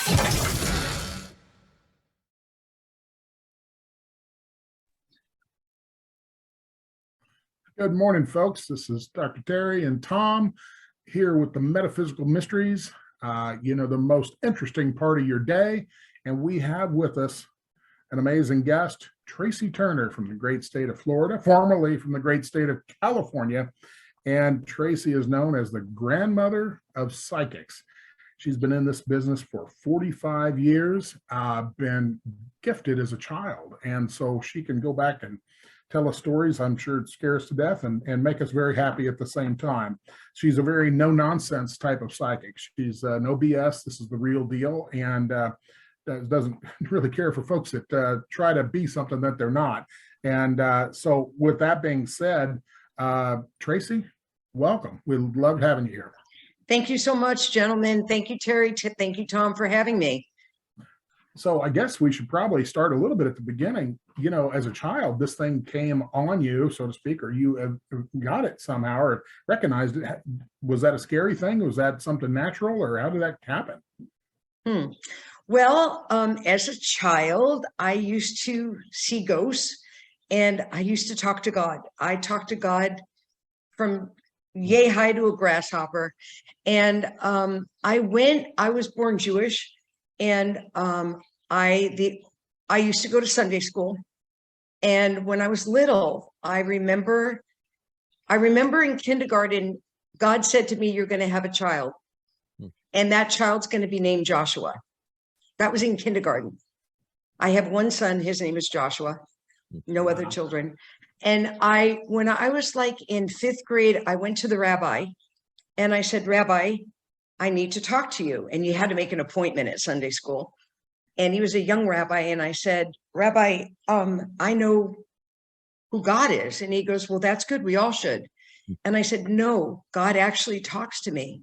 Good morning, folks. This is Dr. Terry and Tom here with the Metaphysical Mysteries, the most interesting part of your day. And we have with us an amazing guest, Tracy Turner from the great state of Florida, formerly from the great state of California. And Tracy is known as the grandmother of psychics. She's been in this business for 45 years, been gifted as a child. And so she can go back and tell us stories. I'm sure it scares us to death and make us very happy at the same time. She's a very no-nonsense type of psychic. She's no BS. This is the real deal, and doesn't really care for folks that try to be something that they're not. And so with that being said, Tracy, welcome. We loved having you here. Thank you so much, gentlemen. Thank you, Terry. Thank you, Tom, for having me. So I guess we should probably start a little bit at the beginning. You know, as a child, this thing came on you, so to speak, or you got it somehow or recognized it. Was that a scary thing? Was that something natural, or how did that happen? Well, as a child, I used to see ghosts and I used to talk to God. I talked to God from yay high to a grasshopper. And I was born Jewish, and I used to go to Sunday school. And when I was little, I remember in kindergarten, God said to me, "You're going to have a child, and that child's going to be named Joshua." That was in kindergarten. I have one son, his name is Joshua, no other children. And when I was like in 5th grade, I went to the rabbi and I said, "Rabbi, I need to talk to you." And you had to make an appointment at Sunday school. And he was a young rabbi. And I said, "Rabbi, I know who God is." And he goes, "Well, that's good. We all should." And I said, "No, God actually talks to me.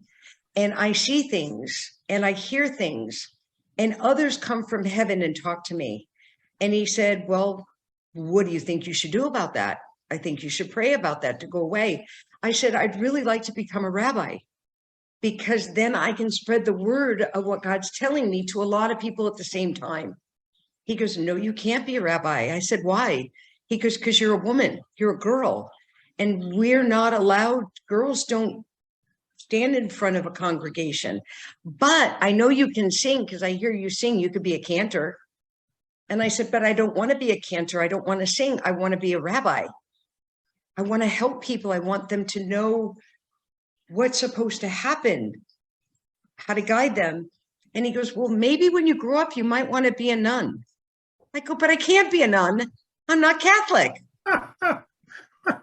And I see things and I hear things, and others come from heaven and talk to me." And he said, "Well, what do you think you should do about that?" "I think you should pray about that to go away." I said, "I'd really like to become a rabbi, because then I can spread the word of what God's telling me to a lot of people at the same time." He goes, "No, you can't be a rabbi." I said, "Why?" He goes, "Because you're a woman, you're a girl, and we're not allowed, girls don't stand in front of a congregation. But I know you can sing, because I hear you sing, you could be a cantor." And I said, "But I don't want to be a cantor. I don't want to sing. I want to be a rabbi. I want to help people. I want them to know what's supposed to happen, how to guide them." And he goes, "Well, maybe when you grow up, you might want to be a nun." I go, "But I can't be a nun. I'm not Catholic."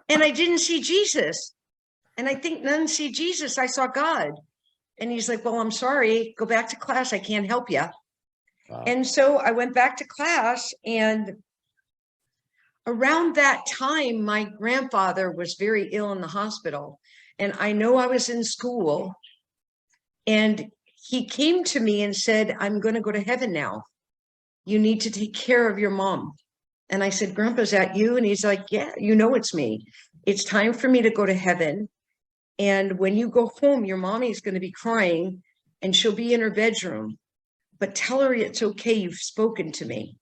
And I didn't see Jesus. And I think nuns see Jesus. I saw God. And he's like, "Well, I'm sorry. Go back to class. I can't help you." Wow. And so I went back to class, and around that time, my grandfather was very ill in the hospital. And I know I was in school, and he came to me and said, "I'm going to go to heaven now. You need to take care of your mom." And I said, "Grandpa, is that you?" And he's like, "Yeah, you know it's me. It's time for me to go to heaven. And when you go home, your mommy's going to be crying, and she'll be in her bedroom. But tell her it's okay. You've spoken to me."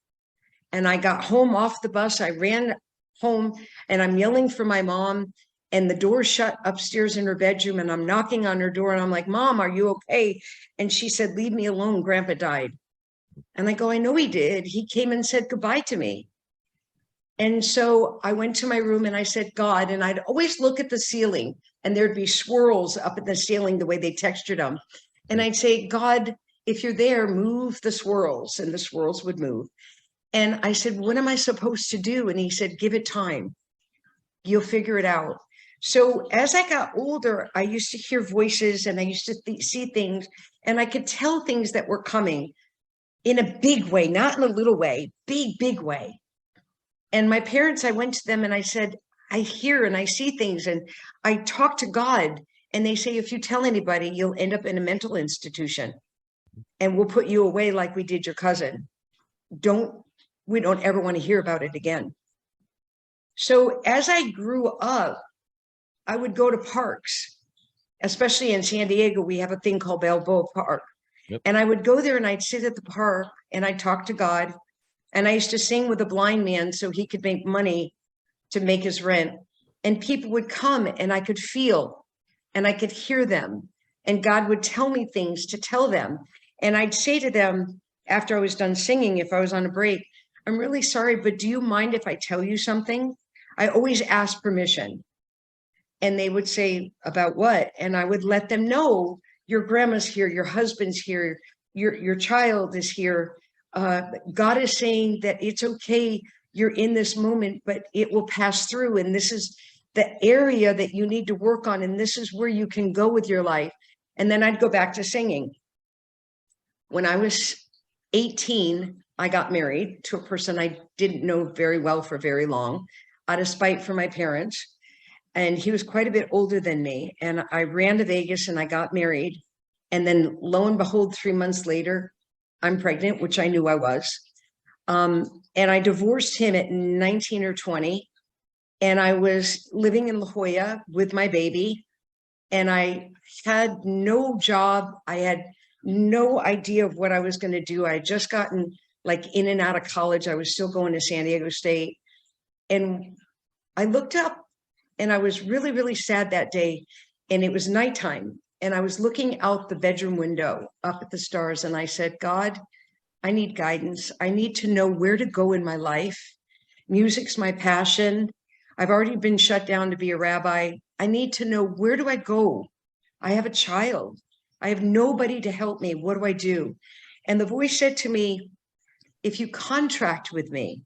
And I got home off the bus. I ran home, and I'm yelling for my mom, and the door shut upstairs in her bedroom, and I'm knocking on her door, and I'm like, "Mom, are you okay?" And she said, "Leave me alone. Grandpa died." And I go, "I know he did. He came and said goodbye to me." And so I went to my room and I said, "God," and I'd always look at the ceiling, and there'd be swirls up in the ceiling, the way they textured them. And I'd say, "God, if you're there, move the swirls," and the swirls would move. And I said, "What am I supposed to do?" And he said, "Give it time. You'll figure it out." So as I got older, I used to hear voices, and I used to see things, and I could tell things that were coming in a big way, not in a little way, big way. And my parents, I went to them and I said, "I hear and I see things." And I talk to God, and they say, "If you tell anybody, you'll end up in a mental institution, and we'll put you away like we did your cousin. We don't ever want to hear about it again." So as I grew up, I would go to parks, especially in San Diego. We have a thing called Balboa Park. Yep. And I would go there and I'd sit at the park and I'd talk to God. And I used to sing with a blind man so he could make money to make his rent. And people would come and I could feel and I could hear them. And God would tell me things to tell them. And I'd say to them after I was done singing, if I was on a break, I'm really sorry, but do you mind if I tell you something? I always ask permission. And they would say, about what? And I would let them know, your grandma's here, your husband's here, your child is here. God is saying that it's okay, you're in this moment, but it will pass through. And this is the area that you need to work on. And this is where you can go with your life. And then I'd go back to singing. When I was 18, I got married to a person I didn't know very well for very long, out of spite for my parents. And he was quite a bit older than me. And I ran to Vegas and I got married. And then lo and behold, 3 months later, I'm pregnant, which I knew I was. And I divorced him at 19 or 20. And I was living in La Jolla with my baby. And I had no job. I had no idea of what I was going to do. I had just gotten like in and out of college. I was still going to San Diego State. And I looked up and I was really, really sad that day. And it was nighttime. And I was looking out the bedroom window up at the stars. And I said, God, I need guidance. I need to know where to go in my life. Music's my passion. I've already been shut down to be a rabbi. I need to know, where do I go? I have a child. I have nobody to help me. What do I do? And the voice said to me, if you contract with me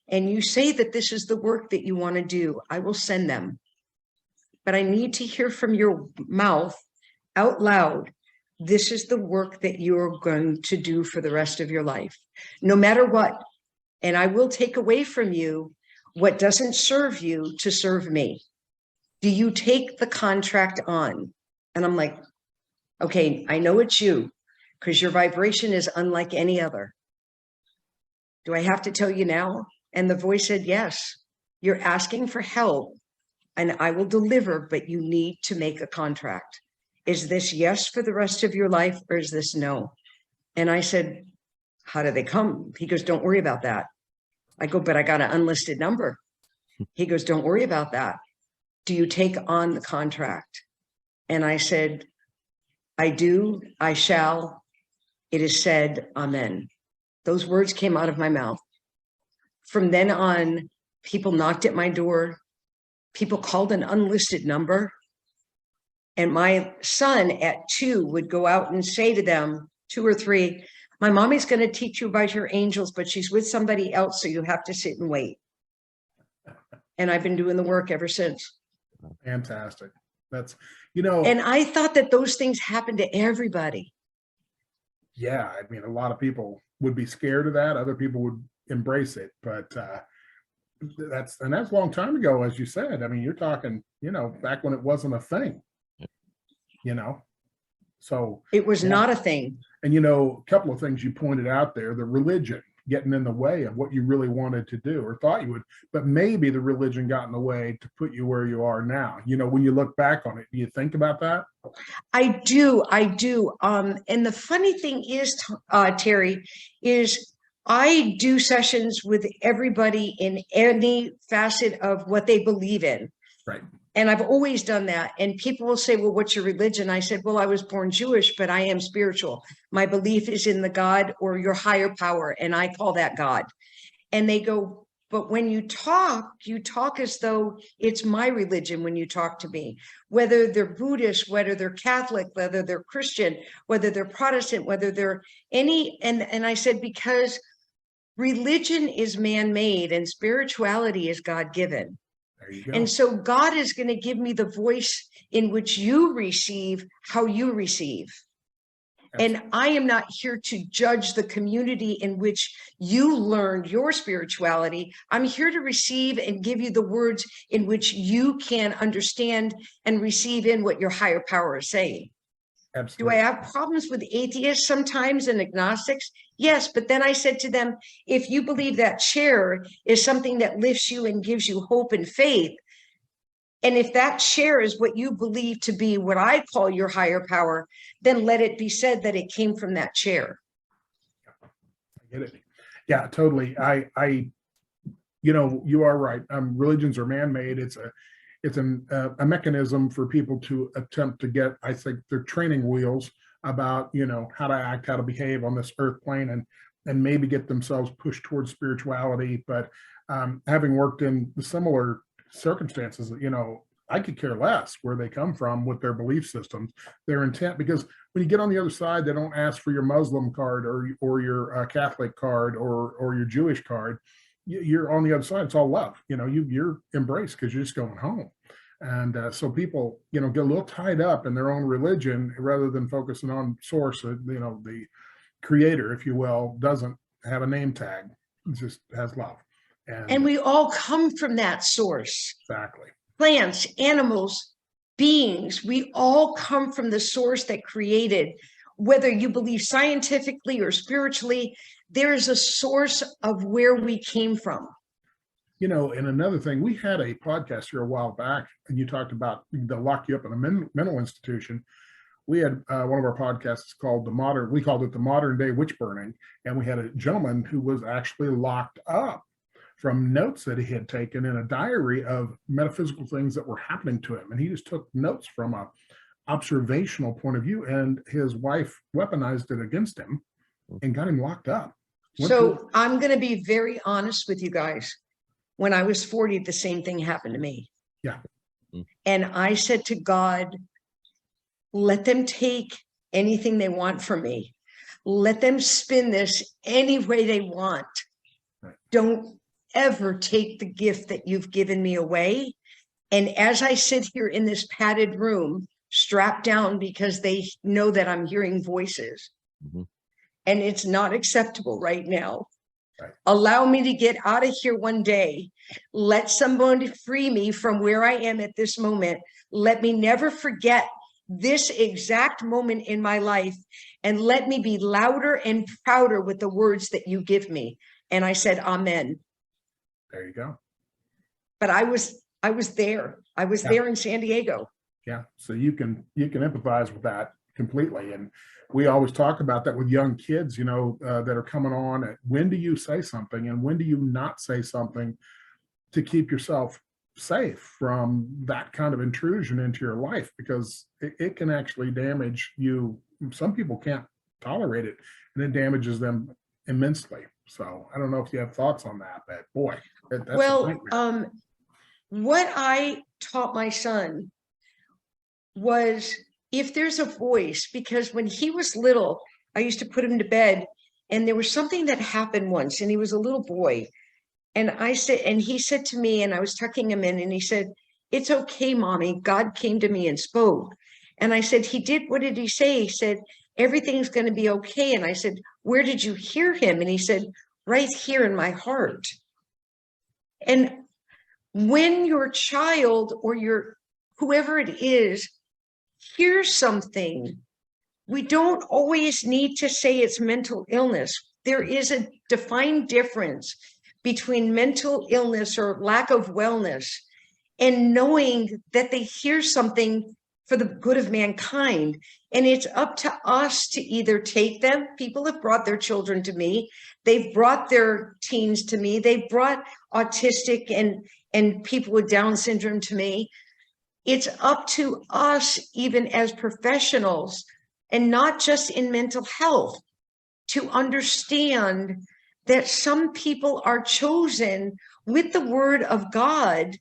and you say that this is the work that you want to do, I will send them. But I need to hear from your mouth out loud, this is the work that you're going to do for the rest of your life, no matter what. And I will take away from you what doesn't serve you to serve me. Do you take the contract on? And I'm like, okay, I know it's you because your vibration is unlike any other. Do I have to tell you now? And the voice said, yes, you're asking for help and I will deliver, but you need to make a contract. Is this yes for the rest of your life or is this no? And I said, how do they come? He goes, don't worry about that. I go, but I got an unlisted number. He goes, don't worry about that. Do you take on the contract? And I said, I do, I shall. It is said, amen. Those words came out of my mouth. From then on, people knocked at my door. People called an unlisted number. And my son at 2 would go out and say to them, 2 or 3, my mommy's going to teach you about your angels, but she's with somebody else, so you have to sit and wait. And I've been doing the work ever since. Fantastic. That's, you know. And I thought that those things happen to everybody. Yeah, I mean, a lot of people would be scared of that. Other people would embrace it. But that's a long time ago, as you said. I mean, you're talking, you know, back when it wasn't a thing. You know, so it was not a thing. And, you know, a couple of things you pointed out there, the religion getting in the way of what you really wanted to do or thought you would, but maybe the religion got in the way to put you where you are now. You know, when you look back on it, do you think about that? I do. And the funny thing is, Terry, is I do sessions with everybody in any facet of what they believe in. Right. And I've always done that. And people will say, well, what's your religion? I said, well, I was born Jewish, but I am spiritual. My belief is in the God or your higher power. And I call that God. And they go, but when you talk as though it's my religion when you talk to me, whether they're Buddhist, whether they're Catholic, whether they're Christian, whether they're Protestant, whether they're any. And I said, because religion is man-made and spirituality is God-given. And so God is going to give me the voice in which you receive how you receive. And I am not here to judge the community in which you learned your spirituality. I'm here to receive and give you the words in which you can understand and receive in what your higher power is saying. Absolutely. Do I have problems with atheists sometimes and agnostics? Yes, but then I said to them, if you believe that chair is something that lifts you and gives you hope and faith, And if that chair is what you believe to be what I call your higher power, then let it be said that it came from that chair. I get it. Yeah, totally. You are right. Religions are man-made. It's a mechanism for people to attempt to get, I think, their training wheels about, how to act, how to behave on this earth plane, and maybe get themselves pushed towards spirituality. But having worked in similar circumstances, I could care less where they come from with their belief systems, their intent, because when you get on the other side, they don't ask for your Muslim card or your Catholic card or your Jewish card. You're on the other side. It's all love. You're embraced because you're just going home. And so people, get a little tied up in their own religion rather than focusing on source. The creator, if you will, doesn't have a name tag. It just has love. And we all come from that source. Exactly. Plants, animals, beings, we all come from the source that created. Whether you believe scientifically or spiritually, there is a source of where we came from. And another thing, we had a podcast here a while back, and you talked about they'll lock you up in a mental institution. We had one of our podcasts called we called it the Modern Day Witch Burning, and we had a gentleman who was actually locked up from notes that he had taken in a diary of metaphysical things that were happening to him. And he just took notes from a observational point of view, and his wife weaponized it against him and got him locked up. So I'm going to be very honest with you guys. When I was 40, the same thing happened to me. Yeah. And I said to God, let them take anything they want from me. Let them spin this any way they want. Right. Don't ever take the gift that you've given me away. And as I sit here in this padded room, strapped down because they know that I'm hearing voices, and it's not acceptable right now. Right. Allow me to get out of here one day. Let somebody free me from where I am at this moment. Let me never forget this exact moment in my life, and let me be louder and prouder with the words that you give me. And I said, Amen. There you go. But I was there. I was there in San Diego. Yeah. So you can empathize with that completely. And we always talk about that with young kids, that are coming on. When do you say something, and when do you not say something to keep yourself safe from that kind of intrusion into your life? Because it can actually damage you. Some people can't tolerate it, and it damages them immensely. So I don't know if you have thoughts on that, but boy, that's what I taught my son was, if there's a voice, because when he was little, I used to put him to bed, and there was something that happened once, and he was a little boy. And he said to me, and I was tucking him in, and he said, "It's okay, Mommy. God came to me and spoke." And I said, "He did? What did he say?" He said, "Everything's going to be okay." And I said, "Where did you hear him?" And he said, "Right here in my heart." And when your child or whoever it is hears something, we don't always need to say it's mental illness. There is a defined difference between mental illness or lack of wellness and knowing that they hear something for the good of mankind. And it's up to us to either take them. People have brought their children to me. They've brought their teens to me. They've brought autistic and people with Down syndrome to me. It's up to us, even as professionals, and not just in mental health, to understand that some people are chosen with the word of God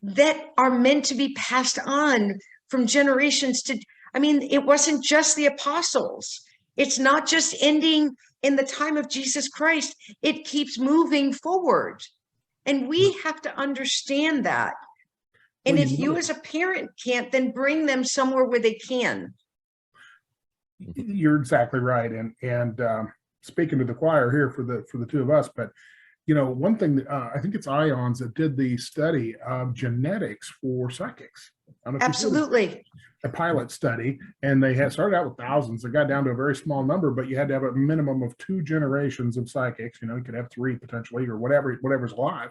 that are meant to be passed on from generations to, it wasn't just the apostles. It's not just ending in the time of Jesus Christ. It keeps moving forward. And we have to understand that. And if you as a parent can't, then bring them somewhere where they can. You're exactly right. And speaking to the choir here for the two of us, but one thing that I think it's Ions that did the study of genetics for psychics. Absolutely. A pilot study, and they had started out with thousands. They got down to a very small number, but you had to have a minimum of 2 generations of psychics. You could have 3 potentially, or whatever's alive.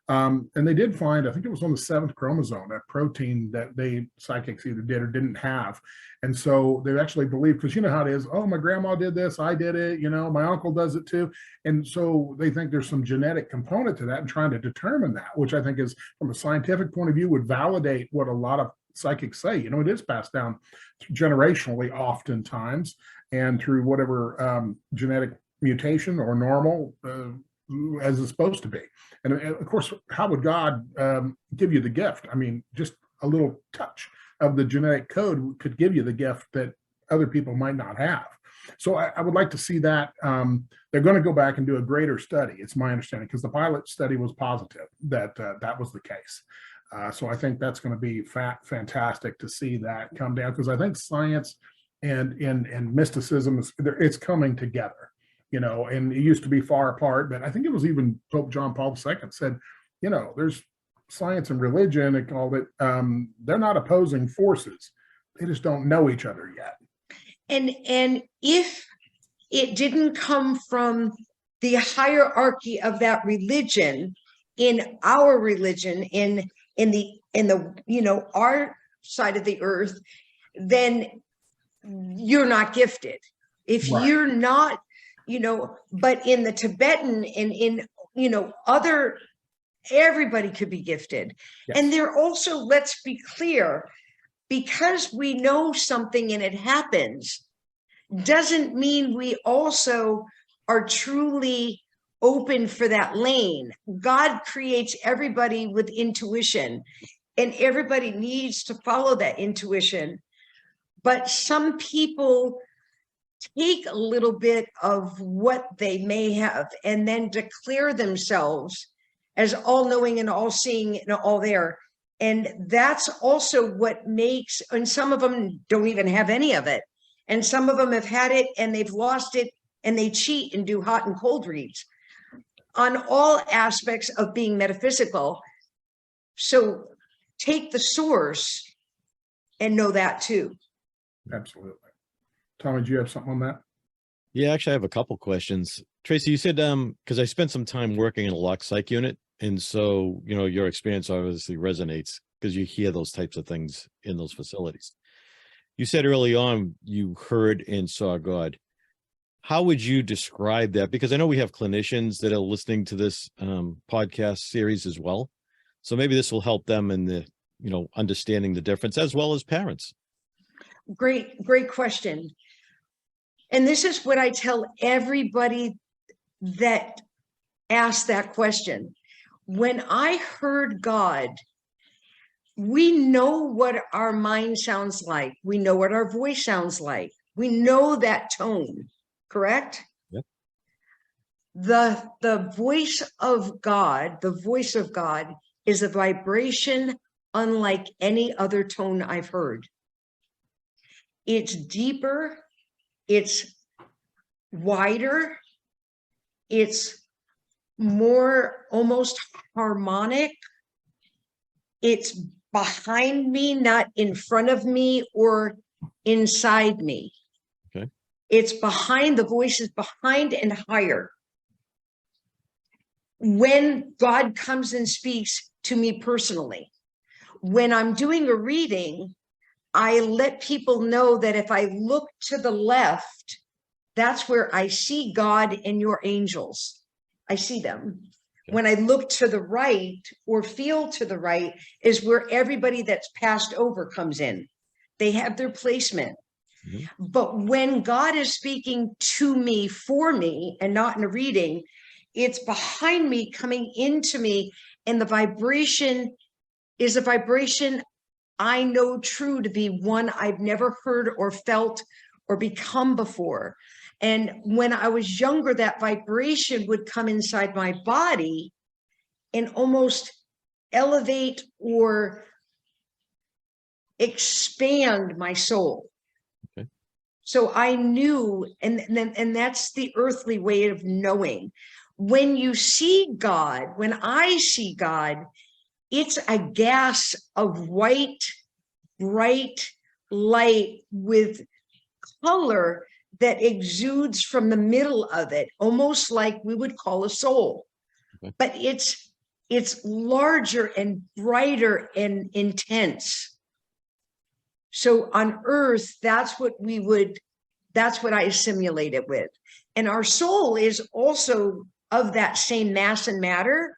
And they did find, I think it was on the 7th chromosome, that protein that they psychics either did or didn't have. And so they actually believe, because you know how it is, oh, my grandma did this, I did it, my uncle does it too. And so they think there's some genetic component to that, and trying to determine that, which I think is, from a scientific point of view, would validate what a lot of psychics say. It is passed down generationally oftentimes, and through whatever genetic mutation or normal as it's supposed to be. And of course, how would God give you the gift? I mean, just a little touch of the genetic code could give you the gift that other people might not have. So I would like to see that. They're going to go back and do a greater study, it's my understanding, because the pilot study was positive that that was the case. So I think that's going to be fantastic to see that come down, because I think science and mysticism it's coming together. And it used to be far apart, but I think it was even Pope John Paul II said, there's science and religion and all that. They're not opposing forces. They just don't know each other yet. And if it didn't come from the hierarchy of that religion, in our religion, in the our side of the earth, then you're not gifted. If Right. You're not, but in the Tibetan and in other, everybody could be gifted. Yes. And they're also, let's be clear, because we know something and it happens, doesn't mean we also are truly open for that lane. God creates everybody with intuition, and everybody needs to follow that intuition. But some people take a little bit of what they may have and then declare themselves as all-knowing and all-seeing and all there. And that's also what makes, and some of them don't even have any of it. And some of them have had it and they've lost it, and they cheat and do hot and cold reads on all aspects of being metaphysical. So take the source and know that too. Absolutely. Tommy, do you have something on that? Yeah, actually, I have a couple questions. Tracy, you said, because I spent some time working in a locked psych unit, and so, your experience obviously resonates because you hear those types of things in those facilities. You said early on you heard and saw God. How would you describe that? Because I know we have clinicians that are listening to this podcast series as well. So maybe this will help them in the, understanding the difference, as well as parents. Great question. And this is what I tell everybody that asks that question. When I heard God, we know what our mind sounds like. We know what our voice sounds like. We know that tone, correct? Yep. The voice of God, is a vibration unlike any other tone I've heard. It's deeper, it's wider, it's more almost harmonic. It's behind me, not in front of me or inside me. Okay. It's behind, the voice is behind and higher. When God comes and speaks to me personally, when I'm doing a reading, I let people know that if I look to the left, that's where I see God and your angels. I see them. Okay. When I look to the right or feel to the right is where everybody that's passed over comes in. They have their placement. Mm-hmm. But when God is speaking to me, for me, and not in a reading, it's behind me, coming into me, and the vibration is a vibration I know true to be one I've never heard or felt or become before. And when I was younger, that vibration would come inside my body and almost elevate or expand my soul. Okay. So I knew, and that's the earthly way of knowing. When you see God, when I see God, it's a gas of white, bright light with color that exudes from the middle of it, almost like we would call a soul. Okay. But it's it's larger and brighter and intense. So on Earth, that's what I assimilate it with. And our soul is also of that same mass and matter,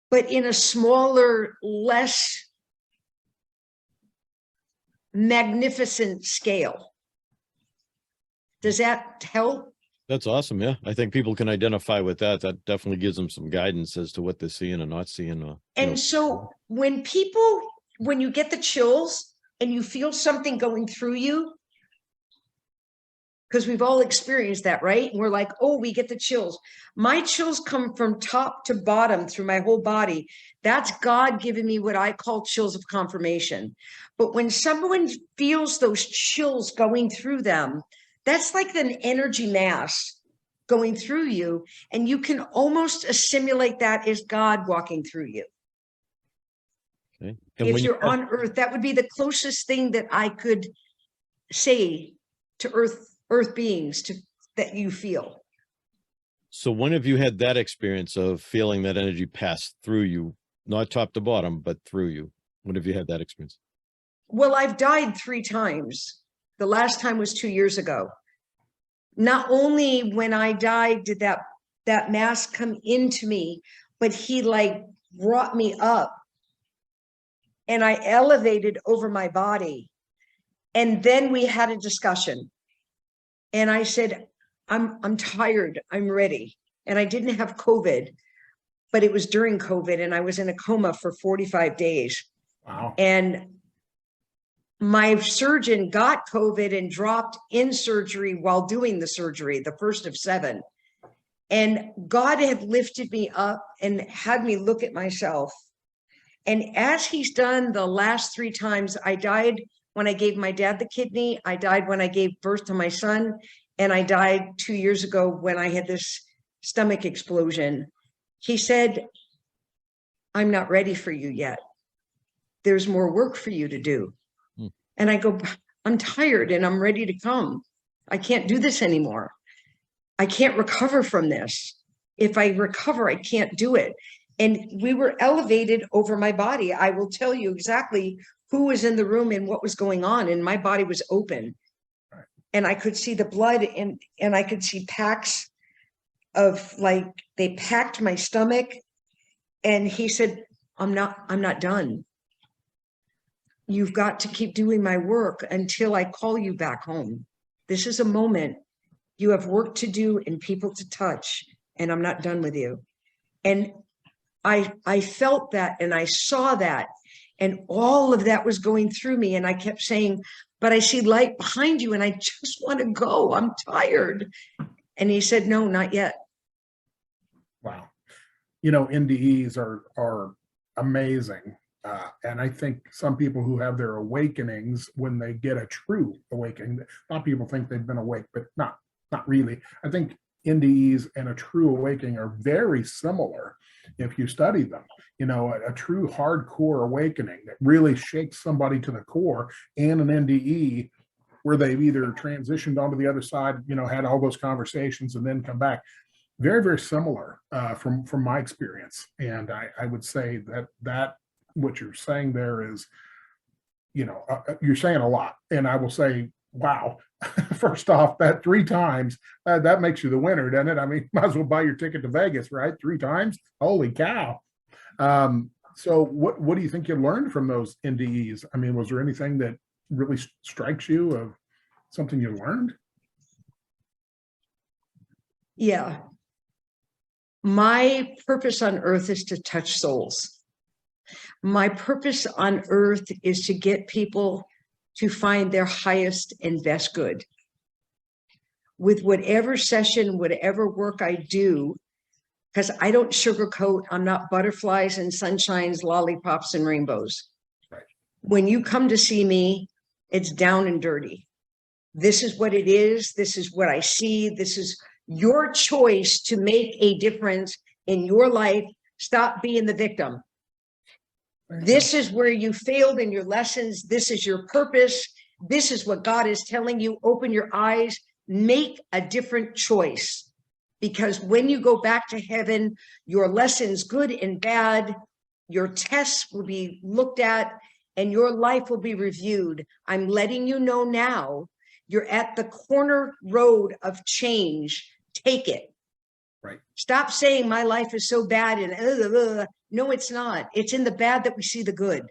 but in a smaller, less magnificent scale. Does that help? That's awesome. Yeah. I think people can identify with that. That definitely gives them some guidance as to what they're seeing and not seeing. And so when you get the chills and you feel something going through you, because we've all experienced that, right? And we're like, oh, we get the chills. My chills come from top to bottom through my whole body. That's God giving me what I call chills of confirmation. But when someone feels those chills going through them, that's like an energy mass going through you. And you can almost assimilate that as God walking through you. Okay. If you're on Earth, that would be the closest thing that I could say to Earth beings that you feel. So when have you had that experience of feeling that energy pass through you, not top to bottom, but through you? When have you had that experience? Well, I've died 3 times. The last time was 2 years ago. Not only when I died did that mass come into me, but he like brought me up and I elevated over my body. And then we had a discussion. And I said, I'm tired, I'm ready. And I didn't have COVID, but it was during COVID and I was in a coma for 45 days. Wow. And my surgeon got COVID and dropped in surgery while doing the surgery, the first of 7. And God had lifted me up and had me look at myself. And as he's done the last 3 times, I died when I gave my dad the kidney. I died when I gave birth to my son. And I died 2 years ago when I had this stomach explosion. He said, I'm not ready for you yet. There's more work for you to do. And I go, I'm tired and I'm ready to come. I can't do this anymore. I can't recover from this. If I recover, I can't do it. And we were elevated over my body. I will tell you exactly who was in the room and what was going on. And my body was open. And I could see the blood and I could see packs of like, they packed my stomach. And he said, I'm not done. You've got to keep doing my work until I call you back home. This is a moment. You have work to do and people to touch, and I'm not done with you. And I felt that and I saw that, and all of that was going through me. And I kept saying, but I see light behind you and I just want to go. I'm tired. And he said, no, not yet. Wow. You know, NDEs are amazing. And I think some people who have their awakenings, when they get a true awakening, a lot of people think they've been awake, but not really. I think NDEs and a true awakening are very similar if you study them. You know, a true hardcore awakening that really shakes somebody to the core, and an NDE where they've either transitioned onto the other side, you know, had all those conversations and then come back. Very, very similar from my experience. And I would say that what you're saying there is, you know, you're saying a lot. And I will say, wow, first off, that 3 times, that makes you the winner, doesn't it? I mean, might as well buy your ticket to Vegas, right? 3 times? Holy cow. So what do you think you learned from those NDEs? I mean, was there anything that really strikes you of something you learned? Yeah. My purpose on earth is to touch souls. My purpose on earth is to get people to find their highest and best good. With whatever session, whatever work I do, because I don't sugarcoat, I'm not butterflies and sunshines, lollipops and rainbows. Right. When you come to see me, it's down and dirty. This is what it is. This is what I see. This is your choice to make a difference in your life. Stop being the victim. This is where you failed in your lessons. This is your purpose. This is what God is telling you. Open your eyes, make a different choice. Because when you go back to heaven, your lessons, good and bad, your tests will be looked at and your life will be reviewed. I'm letting you know now, you're at the corner road of change. Take it. Right. Stop saying my life is so bad and no, it's not. It's in the bad that we see the good.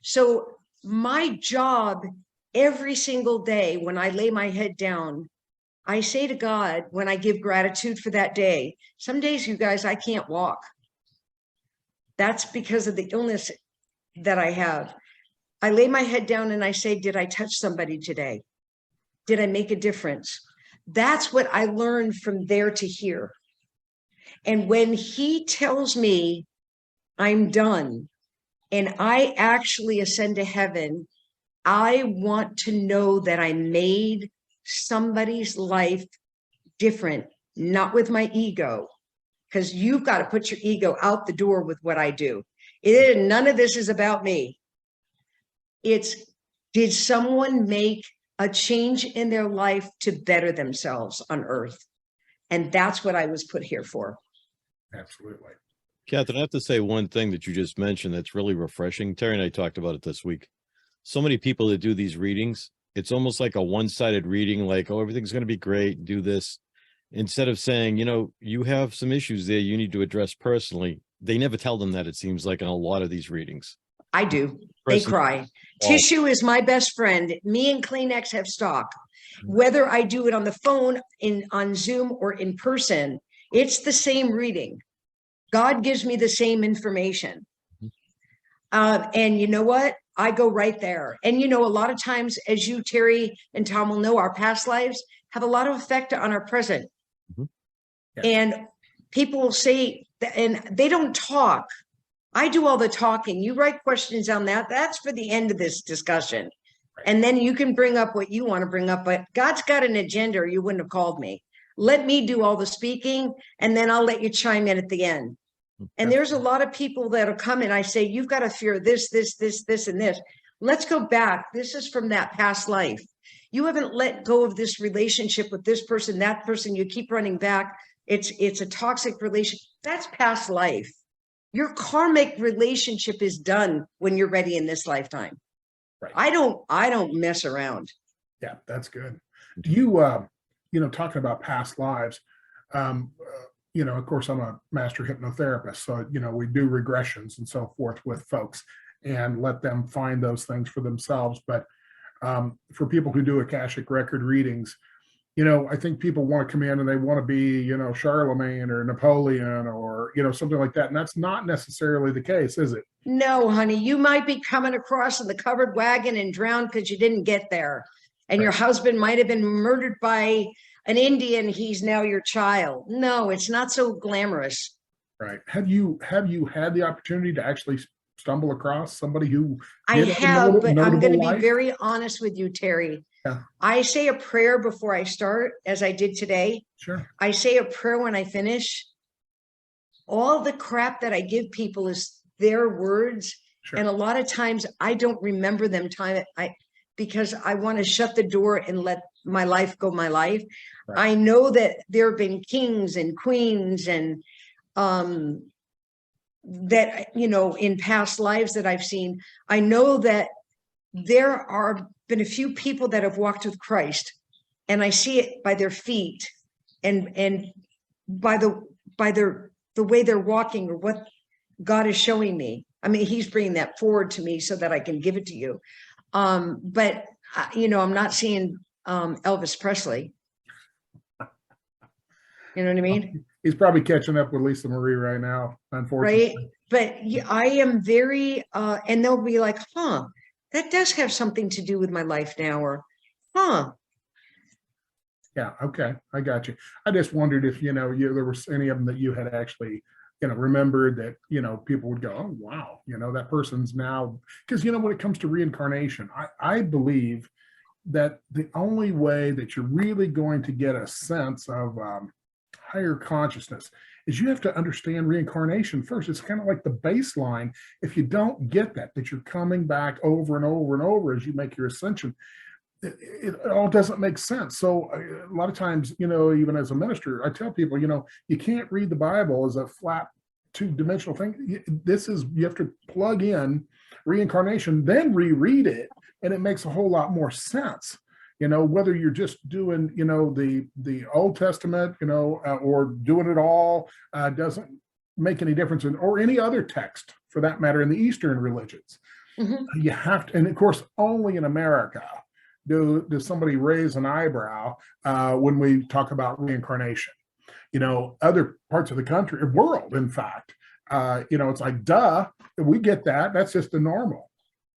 So my job every single day when I lay my head down, I say to God, when I give gratitude for that day, some days, you guys, I can't walk. That's because of the illness that I have. I lay my head down and I say, did I touch somebody today? Did I make a difference? That's what I learned from there to here. And when he tells me I'm done and I actually ascend to heaven, I want to know that I made somebody's life different, not with my ego, because you've got to put your ego out the door with what I do. None of this is about me. It's, did someone make a change in their life to better themselves on earth? And that's what I was put here for. Absolutely. Catherine, I have to say one thing that you just mentioned that's really refreshing. Terry and I talked about it this week. So many people that do these readings, it's almost like a one-sided reading, like, oh, everything's going to be great, do this. Instead of saying, you know, you have some issues there you need to address personally. They never tell them that, it seems like, in a lot of these readings. I do. They cry. Tissue is my best friend. Me and Kleenex have stock. Whether I do it on the phone, on Zoom, or in person, it's the same reading. God gives me the same information. And you know what? I go right there. And, you know, a lot of times, as you, Terry, and Tom will know, our past lives have a lot of effect on our present. Yeah. And people will say, and they don't talk. I do all the talking. You write questions on that. That's for the end of this discussion. Right. And then you can bring up what you want to bring up. But God's got an agenda, or you wouldn't have called me. Let me do all the speaking, and then I'll let you chime in at the end. And there's a lot of people that'll come and I say, you've got to fear this, this, this, this, and this. Let's go back. This is from that past life. You haven't let go of this relationship with this person, that person. You keep running back. It's a toxic relationship. That's past life. Your karmic relationship is done when you're ready in this lifetime. Right. I don't mess around. Yeah, that's good. Do you, talking about past lives, of course, I'm a master hypnotherapist. So, we do regressions and so forth with folks and let them find those things for themselves. But for people who do Akashic record readings, I think people want to come in and they want to be, Charlemagne or Napoleon or, something like that. And that's not necessarily the case, is it? No, honey, you might be coming across in the covered wagon and drowned because you didn't get there. And Right. Your husband might have been murdered by an Indian. He's now your child. No, it's not so glamorous. Right. Have you had the opportunity to actually stumble across somebody who I did have, but I'm going to be life? very honest with you, Terry. Yeah. I say a prayer before I start, as I did today. Sure. I say a prayer when I finish. All the crap that I give people is their words. Sure. And a lot of times I don't remember them because I want to shut the door and let my life go my life. Right. I know that there have been kings and queens and that, in past lives that I've seen. I know that there are been a few people that have walked with Christ, and I see it by their feet and by the way they're walking, or what God is showing me. I mean, he's bringing that forward to me so that I can give it to you. But I'm not seeing Elvis Presley. You know what I mean? He's probably catching up with Lisa Marie right now, unfortunately. Right. But I am very, and they'll be like, that does have something to do with my life now, or, Yeah. Okay. I got you. I just wondered if, there was any of them that you had actually, remembered that, people would go, oh, wow, that person's now, because, when it comes to reincarnation, I believe that the only way that you're really going to get a sense of higher consciousness is you have to understand reincarnation first. It's kind of like the baseline. If you don't get that you're coming back over and over and over as you make your ascension, it all doesn't make sense. So a lot of times, even as a minister, I tell people, you can't read the Bible as a flat two-dimensional thing. You have to plug in reincarnation, then reread it, and it makes a whole lot more sense. Whether you're just doing, the Old Testament, or doing it all, doesn't make any difference or any other text for that matter in the Eastern religions. You have to, and of course, only in America does somebody raise an eyebrow when we talk about reincarnation. Other parts of the country, world, in fact, it's like, duh, we get that. That's just the normal.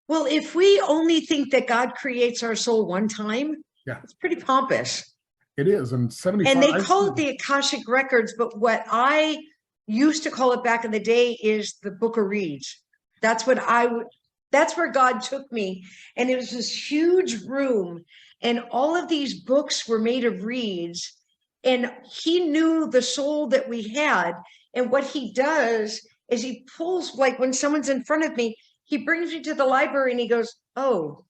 Well, if we only think that God creates our soul one time, yeah, it's pretty pompous. It is. And 75. And they call it the Akashic Records, but what I used to call it back in the day is the Book of Reeds. That's where God took me. And it was this huge room, and all of these books were made of reeds. And he knew the soul that we had. And what he does is he pulls, like when someone's in front of me, he brings me to the library and he goes, oh,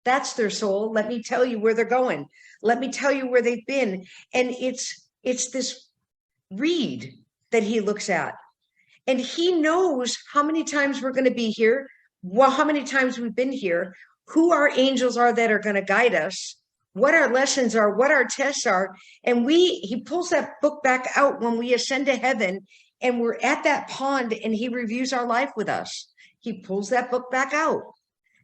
that's their soul. Let me tell you where they're going. Let me tell you where they've been. And it's this reed that he looks at. And he knows how many times we're going to be here, how many times we've been here, who our angels are that are going to guide us, what our lessons are, what our tests are. And he pulls that book back out when we ascend to heaven and we're at that pond, and he reviews our life with us. He pulls that book back out.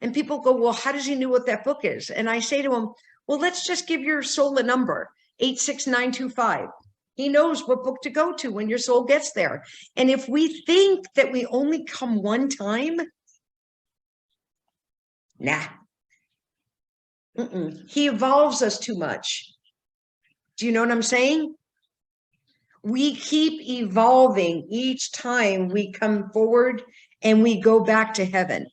And people go, well, how does he know what that book is? And I say to him, well, let's just give your soul a number, 86925. He knows what book to go to when your soul gets there. And if we think that we only come one time, nah. He evolves us too much. Do you know what I'm saying? We keep evolving each time we come forward and we go back to heaven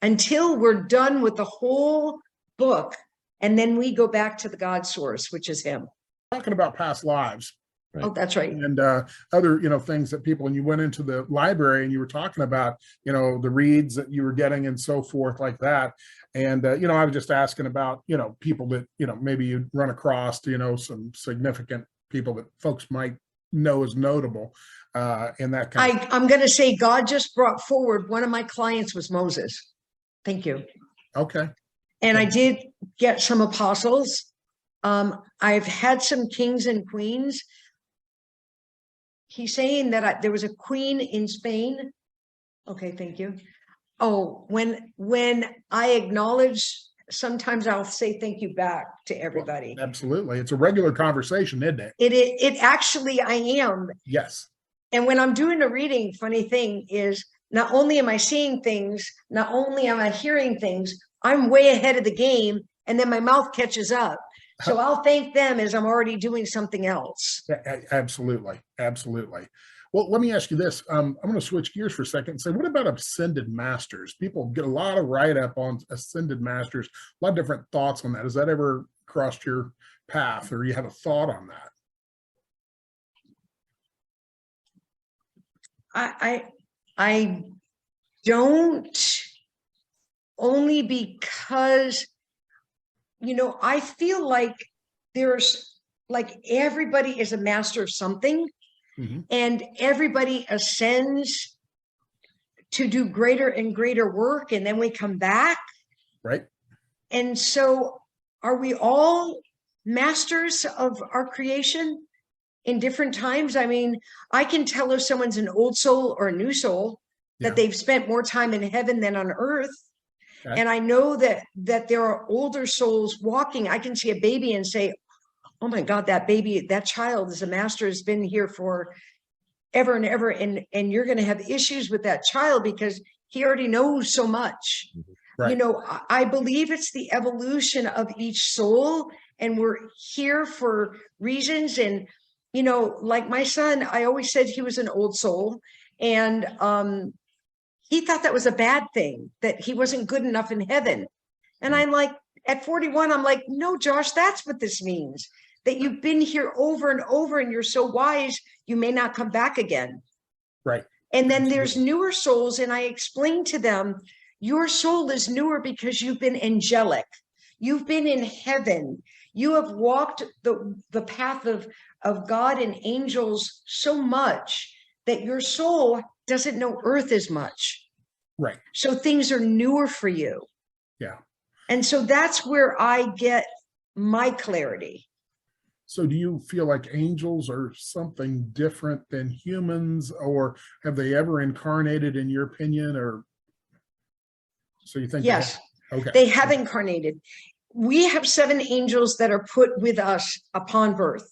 until we're done with the whole book. And then we go back to the God source, which is him. Talking about past lives. Right. Oh, that's right. And other, things that people, when you went into the library and you were talking about, the reads that you were getting and so forth like that. And, I was just asking about, people that, maybe you'd run across, some significant people that folks might know as notable in that kind of. I'm going to say God just brought forward, one of my clients was Moses. Thank you. Okay. And I did get some apostles. I've had some kings and queens. He's saying that there was a queen in Spain. Okay, thank you. Oh, when I acknowledge, sometimes I'll say thank you back to everybody. Well, absolutely. It's a regular conversation, isn't it? It actually, I am. Yes. And when I'm doing a reading, funny thing is, not only am I seeing things, not only am I hearing things, I'm way ahead of the game, and then my mouth catches up. So I'll thank them as I'm already doing something else. Absolutely. Absolutely. Well, let me ask you this. I'm going to switch gears for a second and say, what about ascended masters? People get a lot of write-up on ascended masters, a lot of different thoughts on that. Has that ever crossed your path, or you have a thought on that? I don't, only because, I feel like there's like everybody is a master of something, and everybody ascends to do greater and greater work, and then we come back. Right. And so are we all masters of our creation in different times? I mean, I can tell if someone's an old soul or a new soul, that they've spent more time in heaven than on earth. Okay. And I know that there are older souls walking. I can see a baby and say, oh my God, that baby, that child is a master, has been here for ever and ever. And you're going to have issues with that child because he already knows so much. Right. I believe it's the evolution of each soul, and we're here for reasons. And, like my son, I always said he was an old soul, and he thought that was a bad thing, that he wasn't good enough in heaven. And I'm like, at 41, I'm like, no, Josh, that's what this means, that you've been here over and over and you're so wise, you may not come back again. Right. And then there's newer souls. And I explained to them, your soul is newer because you've been angelic. You've been in heaven. You have walked the path of God and angels so much that your soul doesn't know earth as much. Right. So things are newer for you. Yeah. And so that's where I get my clarity. So do you feel like angels are something different than humans, or have they ever incarnated, in your opinion? Or so you think? Yes, Okay. they have incarnated. We have 7 angels that are put with us upon birth.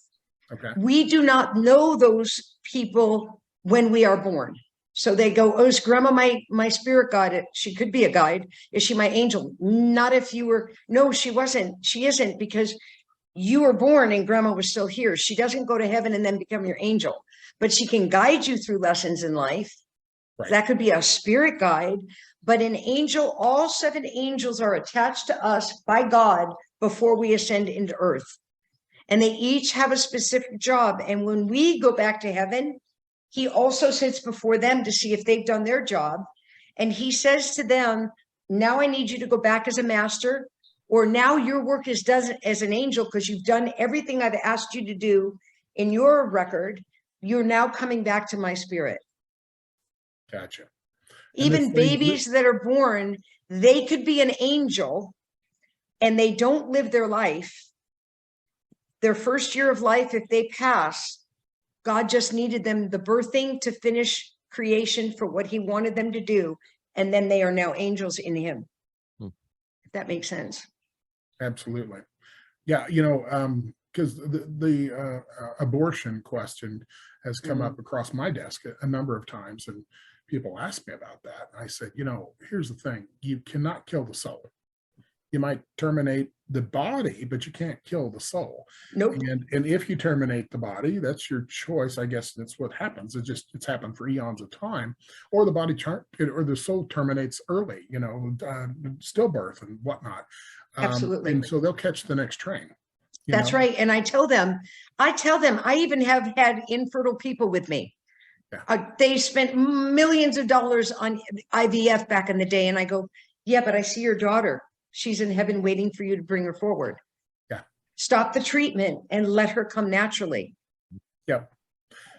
Okay. We do not know those people when we are born. So they go, oh, is grandma my spirit guide? She could be a guide. Is she my angel? Not if you were. No, she wasn't. She isn't, because you were born and grandma was still here. She doesn't go to heaven and then become your angel, but she can guide you through lessons in life. Right. That could be a spirit guide, but an angel, all 7 angels are attached to us by God before we ascend into earth. And they each have a specific job. And when we go back to heaven, he also sits before them to see if they've done their job. And he says to them, now I need you to go back as a master, or now your work is done as an angel because you've done everything I've asked you to do in your record. You're now coming back to my spirit. Gotcha. Even babies that are born, they could be an angel and they don't live their life. Their first year of life, if they pass, God just needed them, the birthing, to finish creation for what he wanted them to do. And then they are now angels in him. If that makes sense. Absolutely. Yeah. Because the abortion question has come up across my desk a number of times, and people ask me about that. I said, here's the thing. You cannot kill the soul. You might terminate the body, but you can't kill the soul. Nope. And if you terminate the body, that's your choice. I guess that's what happens. It's happened for eons of time. Or the body or the soul terminates early, stillbirth and whatnot. Absolutely. And so they'll catch the next train. That's right. And I tell them, I even have had infertile people with me. Yeah. They spent millions of dollars on IVF back in the day. And I go, yeah, but I see your daughter. She's in heaven waiting for you to bring her forward. Yeah. Stop the treatment and let her come naturally. Yep.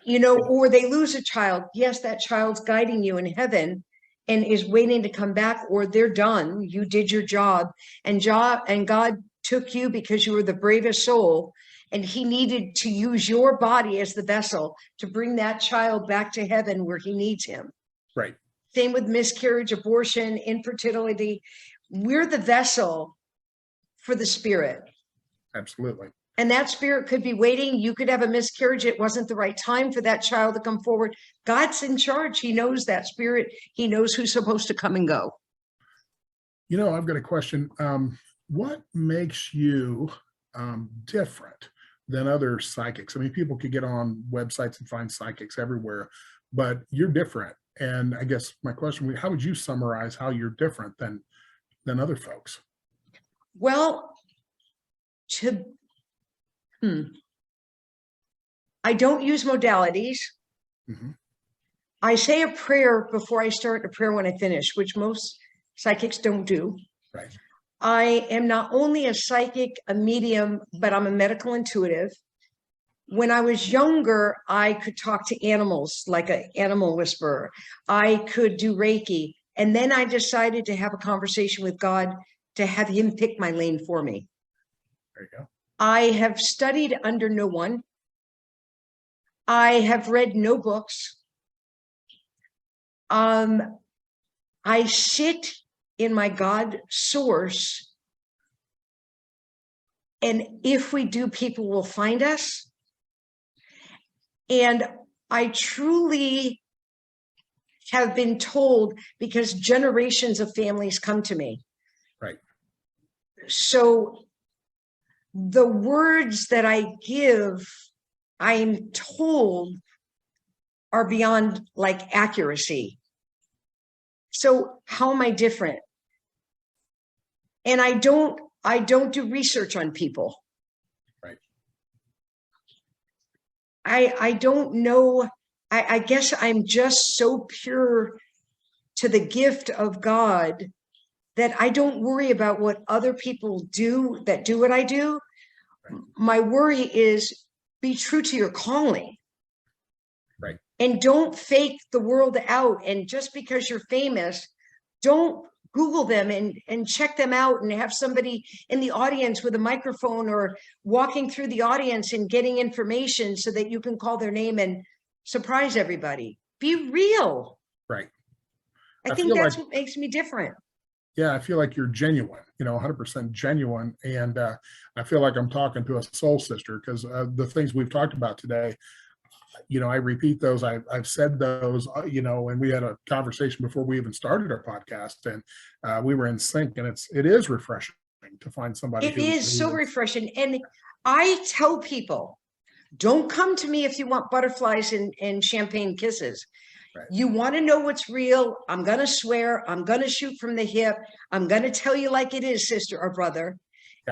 Or they lose a child. Yes, that child's guiding you in heaven and is waiting to come back, or they're done. You did your job, and God took you because you were the bravest soul, and he needed to use your body as the vessel to bring that child back to heaven where he needs him. Right. Same with miscarriage, abortion, infertility. We're the vessel for the spirit. Absolutely. And that spirit could be waiting. You could have a miscarriage. It wasn't the right time for that child to come forward. God's in charge. He knows that spirit. He knows who's supposed to come and go. I've got a question. What makes you different than other psychics? I mean, people could get on websites and find psychics everywhere, but you're different. And I guess my question, how would you summarize how you're different than other folks? Well, I don't use modalities. Mm-hmm. I say a prayer before I start, a prayer when I finish, which most psychics don't do. Right. I am not only a psychic, a medium, but I'm a medical intuitive. When I was younger, I could talk to animals like an animal whisperer. I could do Reiki. And then I decided to have a conversation with God to have him pick my lane for me. There you go. I have studied under no one. I have read no books. I sit in my God source. And if we do, people will find us. And I truly have been told, because generations of families come to me. Right. So the words that I give, I'm told, are beyond like accuracy. So how am I different? And I don't do research on people. Right. I don't know. I guess I'm just so pure to the gift of God that I don't worry about what other people do that do what I do. My worry is be true to your calling. Right. And don't fake the world out. And just because you're famous, don't Google them and check them out and have somebody in the audience with a microphone or walking through the audience and getting information so that you can call their name and surprise everybody. Be real. Right. I I think feel that's like- what makes me different. Yeah, I feel like you're genuine, 100% genuine. And I feel like I'm talking to a soul sister, because the things we've talked about today, I repeat those. I've said those, and we had a conversation before we even started our podcast, and we were in sync. And it is refreshing to find somebody. It is so refreshing. And I tell people, don't come to me if you want butterflies and champagne kisses. Right. You want to know what's real. I'm going to swear. I'm going to shoot from the hip. I'm going to tell you like it is, sister or brother.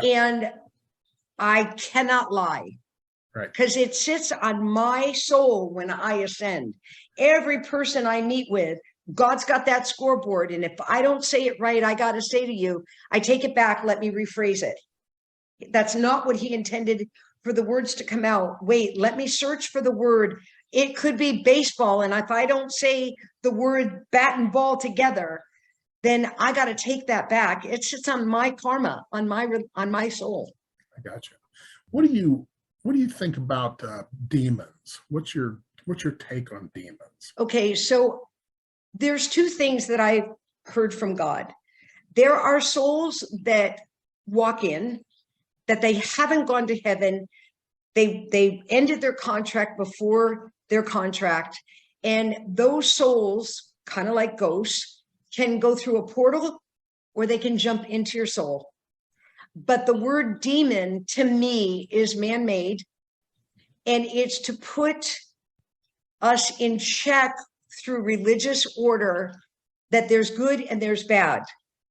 Yeah. And I cannot lie. Right. Because it sits on my soul when I ascend. Every person I meet with, God's got that scoreboard. And if I don't say it right, I got to say to you, I take it back. Let me rephrase it. That's not what he intended for the words to come out. Wait, let me search for the word. It could be baseball. And if I don't say the word bat and ball together, then I got to take that back. It sits on my karma, on my soul. I got you. What do you think about demons? What's your take on demons? Okay, so there's two things that I've heard from God. There are souls that walk in, that they haven't gone to heaven. They ended their contract before their contract. And those souls, kind of like ghosts, can go through a portal or they can jump into your soul. But the word demon to me is man-made, and it's to put us in check through religious order that there's good and there's bad,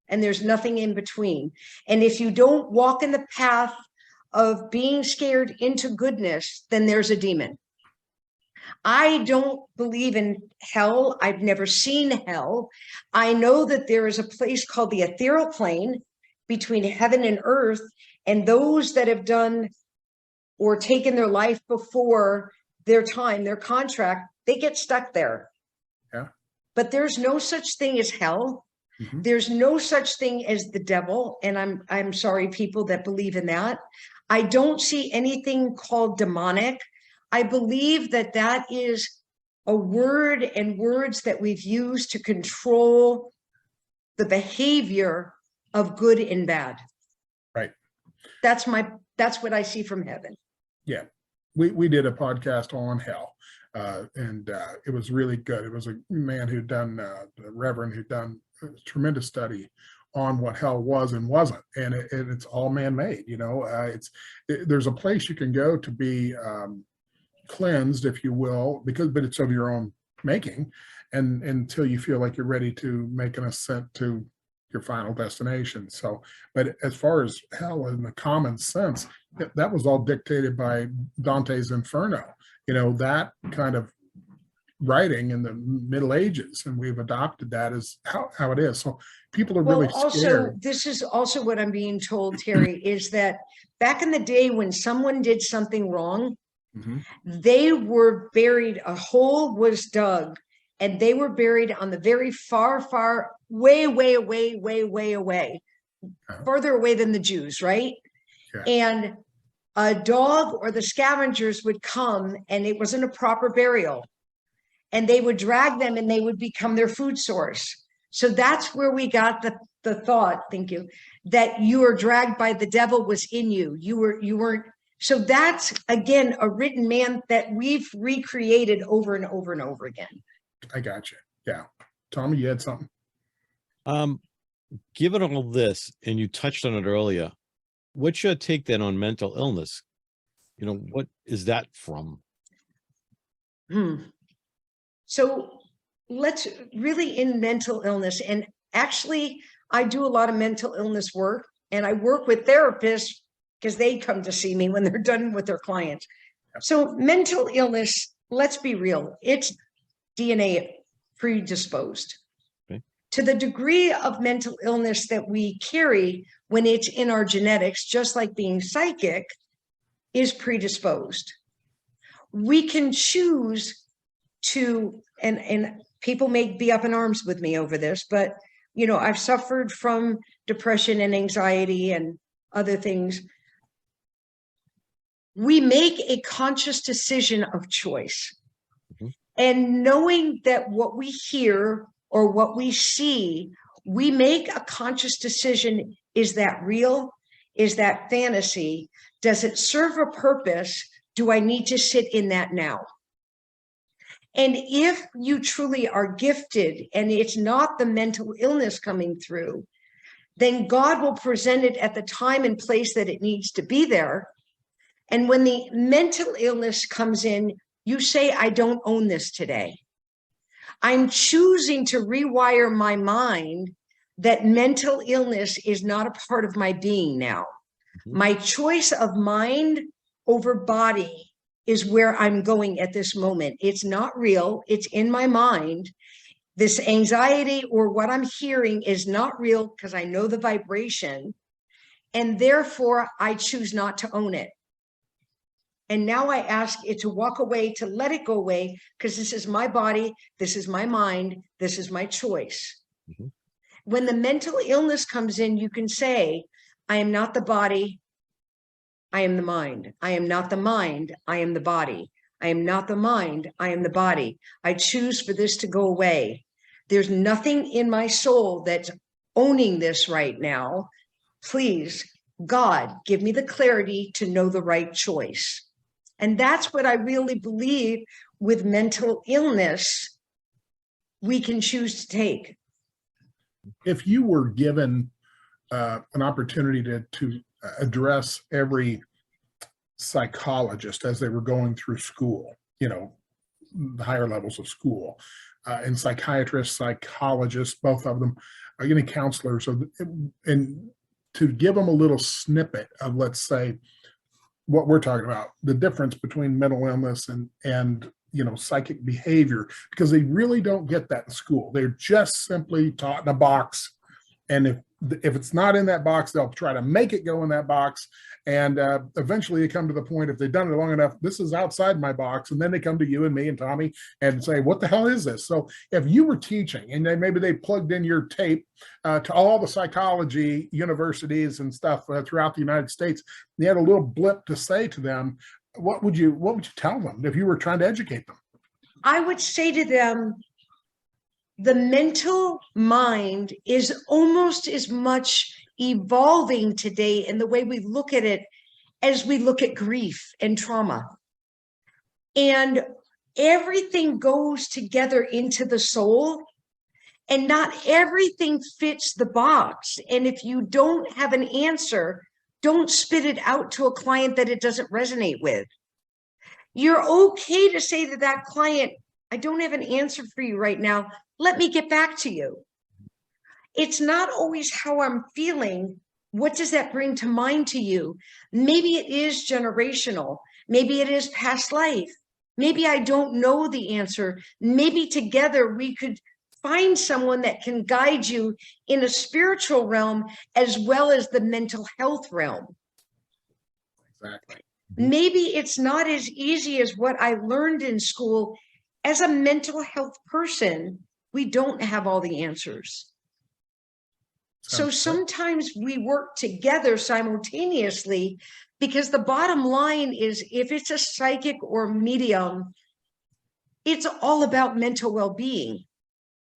and there's nothing in between. And if you don't walk in the path of being scared into goodness, then there's a demon. I don't believe in hell. I've never seen hell. I know that there is a place called the ethereal plane between heaven and earth, and those that have done or taken their life before their time, their contract, they get stuck there. Yeah. But there's no such thing as hell. Mhm. There's no such thing as the devil. And I'm sorry, people that believe in that. I don't see anything called demonic. I believe that is a word and words that we've used to control the behavior of good and bad. Right. That's what I see from heaven. Yeah. We did a podcast on hell, and it was really good. It was a man who'd done, the Reverend who'd done a tremendous study on what hell was and wasn't, and it's all man-made. There's a place you can go to be cleansed, if you will, but it's of your own making, and until you feel like you're ready to make an ascent to your final destination. So, but as far as hell in the common sense, that was all dictated by Dante's Inferno, that kind of writing in the Middle Ages, and we've adopted that as how it is. So people are really scared. This is also what I'm being told, Terry, is that back in the day when someone did something wrong, Mhm. they were buried, a hole was dug, and they were buried on the very far, way away, further away than the Jews, right? Yeah. And a dog or the scavengers would come, and it wasn't a proper burial, and they would drag them and they would become their food source. So that's where we got the thought, thank you, that you were dragged by the devil was in you. You weren't. So that's, again, a written man that we've recreated over and over and over again. I got you. Yeah. Tommy, you had something? Given all this, and you touched on it earlier, what's your take then on mental illness? What is that from? So let's really in mental illness. And actually, I do a lot of mental illness work, and I work with therapists because they come to see me when they're done with their clients. So mental illness, let's be real, it's DNA predisposed. Okay. to the degree of mental illness that we carry when it's in our genetics, just like being psychic, is predisposed. We can choose to, and people may be up in arms with me over this, but I've suffered from depression and anxiety and other things. We make a conscious decision of choice. Mm-hmm. And knowing that what we hear or what we see, we make a conscious decision. Is that real? Is that fantasy? Does it serve a purpose? Do I need to sit in that now? And if you truly are gifted and it's not the mental illness coming through, then God will present it at the time and place that it needs to be there. And when the mental illness comes in, you say, I don't own this today. I'm choosing to rewire my mind that mental illness is not a part of my being now. Mm-hmm. My choice of mind over body is where I'm going at this moment. It's not real. It's in my mind. This anxiety or what I'm hearing is not real because I know the vibration. And therefore, I choose not to own it. And now I ask it to walk away, to let it go away, because this is my body, this is my mind, this is my choice. Mm-hmm. When the mental illness comes in, you can say, I am not the body, I am the mind. I am not the mind, I am the body. I am not the mind, I am the body. I choose for this to go away. There's nothing in my soul that's owning this right now. Please, God, give me the clarity to know the right choice. And that's what I really believe with mental illness, we can choose to take. If you were given an opportunity to address every psychologist as they were going through school, the higher levels of school, and psychiatrists, psychologists, both of them, any counselors, and to give them a little snippet of, let's say, what we're talking about, the difference between mental illness and psychic behavior, because they really don't get that in school. They're just simply taught in a box. And if it's not in that box, they'll try to make it go in that box. And eventually they come to the point, if they've done it long enough, this is outside my box. And then they come to you and me and Tommy and say, what the hell is this? So if you were teaching and maybe they plugged in your tape to all the psychology universities and stuff throughout the United States, you had a little blip to say to them, what would you tell them if you were trying to educate them? I would say to them, the mental mind is almost as much evolving today in the way we look at it as we look at grief and trauma. And everything goes together into the soul, and not everything fits the box. And if you don't have an answer, don't spit it out to a client that it doesn't resonate with. You're okay to say to that client, I don't have an answer for you right now. Let me get back to you. It's not always how I'm feeling. What does that bring to mind to you? Maybe it is generational. Maybe it is past life. Maybe I don't know the answer. Maybe together we could find someone that can guide you in a spiritual realm as well as the mental health realm. Exactly. Maybe it's not as easy as what I learned in school. As a mental health person, we don't have all the answers. So sometimes we work together simultaneously, because the bottom line is, if it's a psychic or medium, it's all about mental well-being,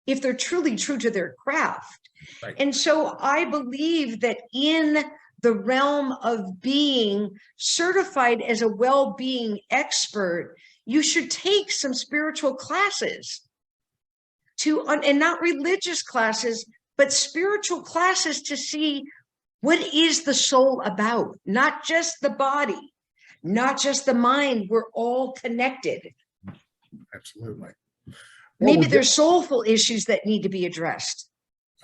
if they're truly true to their craft. Right. And so I believe that in the realm of being certified as a well-being expert, you should take some spiritual classes and not religious classes, but spiritual classes to see what is the soul about, not just the body, not just the mind. We're all connected. Absolutely. Maybe there's soulful issues that need to be addressed.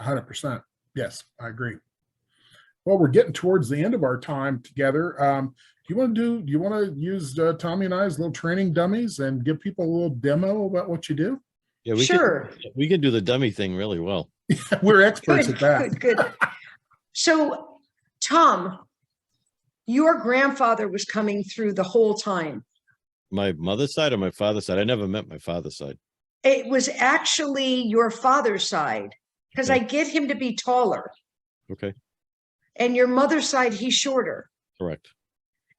100%. Yes, I agree. Well, we're getting towards the end of our time together. Do you want to use Tommy and I as little training dummies and give people a little demo about what you do? Yeah, Sure. we can do the dummy thing really well. We're experts at that. Good. So, Tom, your grandfather was coming through the whole time. My mother's side or my father's side? I never met my father's side. It was actually your father's side, because I get him to be taller. Okay. And your mother's side, he's shorter. Correct.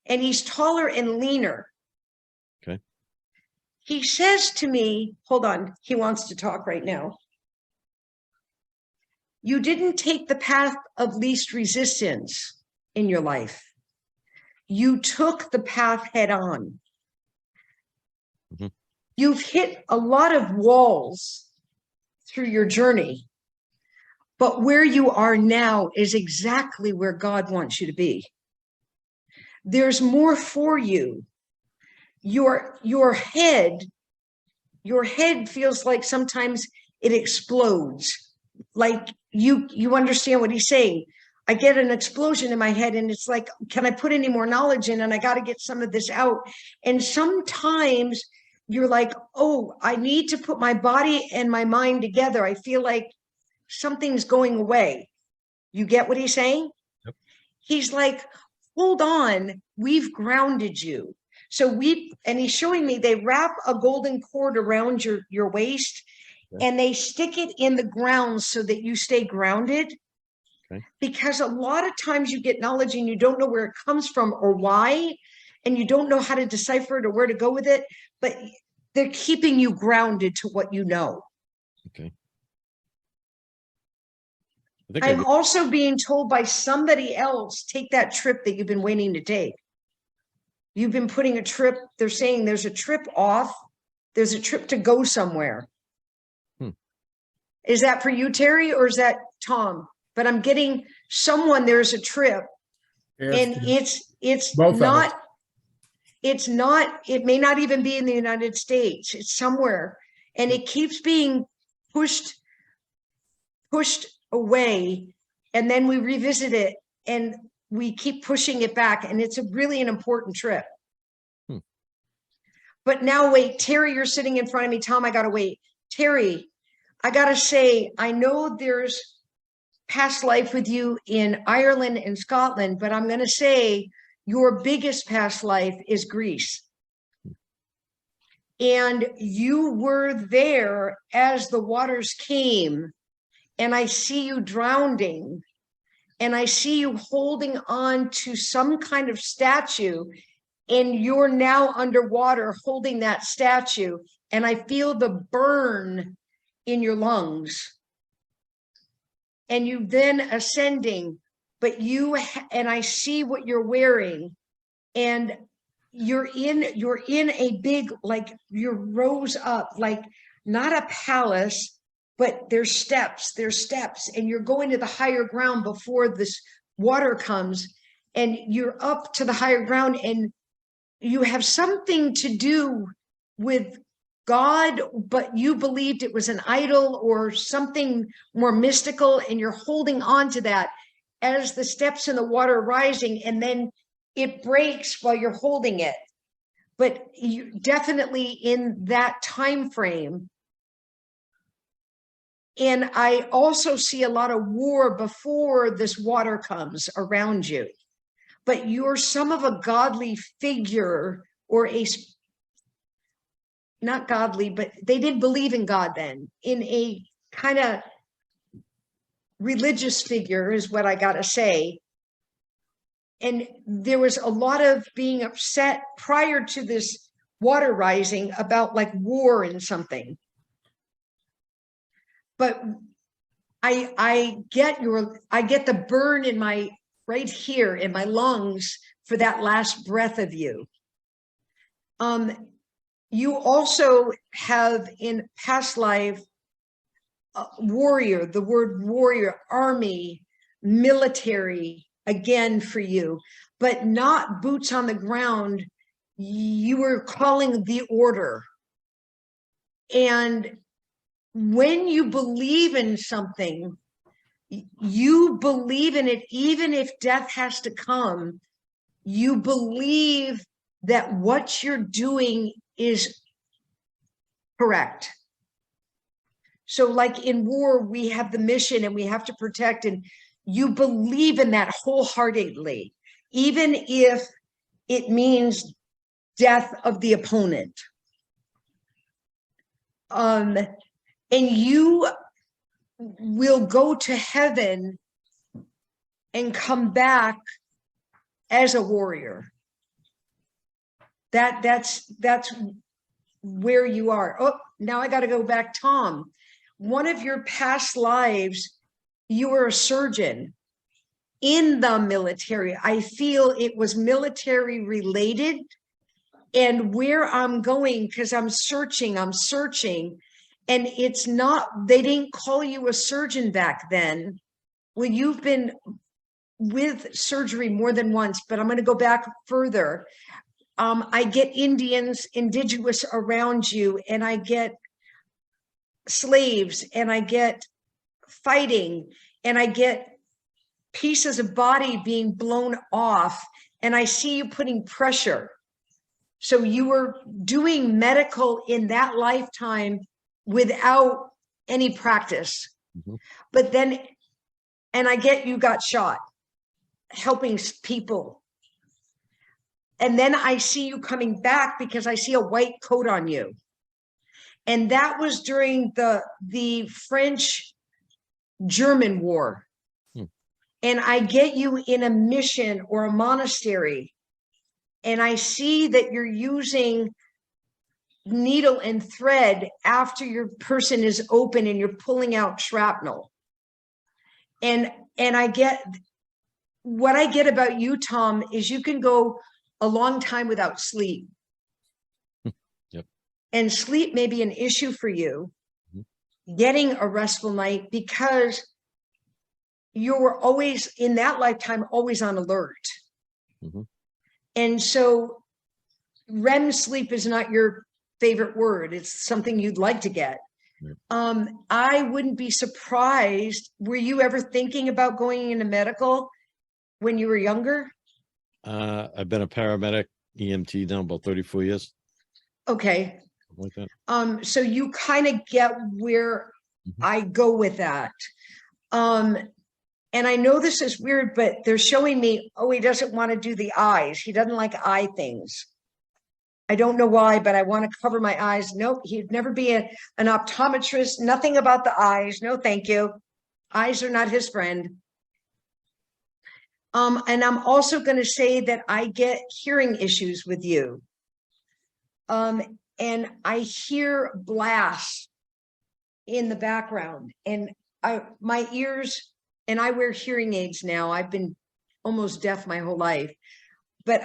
And he's taller and leaner. Okay. He says to me, hold on, he wants to talk right now. You didn't take the path of least resistance in your life. You took the path head on. Mm-hmm. You've hit a lot of walls through your journey, but where you are now is exactly where God wants you to be. There's more for you. Your head feels like sometimes it explodes. Like you understand what he's saying. I get an explosion in my head and it's like, can I put any more knowledge in? And I got to get some of this out. And sometimes you're like, oh, I need to put my body and my mind together. I feel like something's going away. You get what he's saying? Yep. He's like, hold on, we've grounded you. So and he's showing me, they wrap a golden cord around your waist, okay, and they stick it in the ground so that you stay grounded. Okay. Because a lot of times you get knowledge and you don't know where it comes from or why, and you don't know how to decipher it or where to go with it, but they're keeping you grounded to what you know. Okay. I think I'm also being told by somebody else, take that trip that you've been waiting to take. You've been putting a trip, they're saying there's a trip off, there's a trip to go somewhere. Is that for you, Terry, or is that Tom? But I'm getting someone, there's a trip, and it's both not, it may not even be in the United States, it's somewhere, and it keeps being pushed away, and then we revisit it and we keep pushing it back, and it's really an important trip. But now wait, Terry, you're sitting in front of me. Tom, I gotta wait. Terry, I gotta say, I know there's past life with you in Ireland and Scotland, but I'm gonna say your biggest past life is Greece. And you were there as the waters came, and I see you drowning, and I see you holding on to some kind of statue, and you're now underwater holding that statue, and I feel the burn in your lungs. And you then ascending, but and I see what you're wearing, and you're in a big, like, you rose up, like not a palace, but there's steps, and you're going to the higher ground before this water comes, and you're up to the higher ground, and you have something to do with God, but you believed it was an idol or something more mystical, and you're holding on to that as the steps in the water are rising, and then it breaks while you're holding it. But you definitely in that time frame. And I also see a lot of war before this water comes around you, but you're some of a godly figure, or not godly, but they did believe in God then, in a kind of religious figure is what I got to say. And there was a lot of being upset prior to this water rising about like war and something. But I get the burn in my, right here in my lungs for that last breath of you. You also have in past life, warrior, the word warrior, army, military, again for you, but not boots on the ground. You were calling the order. And when you believe in something, you believe in it, even if death has to come. You believe that what you're doing is correct. So like in war, we have the mission and we have to protect, and you believe in that wholeheartedly, even if it means death of the opponent. And you will go to heaven and come back as a warrior. That's where you are. Oh, now I got to go back. Tom, one of your past lives, you were a surgeon in the military. I feel it was military related. And where I'm going, because I'm searching, and it's not, they didn't call you a surgeon back then. Well, you've been with surgery more than once, but I'm going to go back further. I get indigenous around you, and I get slaves, and I get fighting, and I get pieces of body being blown off, and I see you putting pressure. So you were doing medical in that lifetime without any practice. Mhm. But then, and I get you got shot helping people. And then I see you coming back because I see a white coat on you. And that was during the French-German War. And I get you in a mission or a monastery. And I see that you're using needle and thread after your person is open and you're pulling out shrapnel. And I get, what I get about you, Tom, is you can go a long time without sleep. Yep. And sleep may be an issue for you, getting a restful night, because you were always in that lifetime, always on alert. Mm-hmm. And so REM sleep is not your favorite word. It's something you'd like to get. Right. I wouldn't be surprised. Were you ever thinking about going into medical when you were younger? I've been a paramedic, EMT now about 34 years. Okay. Something like that. So you kind of get where I go with that. And I know this is weird, but they're showing me, oh, he doesn't want to do the eyes. He doesn't like eye things. I don't know why, but I want to cover my eyes. Nope, he'd never be an optometrist. Nothing about the eyes. No, thank you. Eyes are not his friend. And I'm also going to say that I get hearing issues with you. And I hear blasts in the background, and my ears, and I wear hearing aids now. I've been almost deaf my whole life, but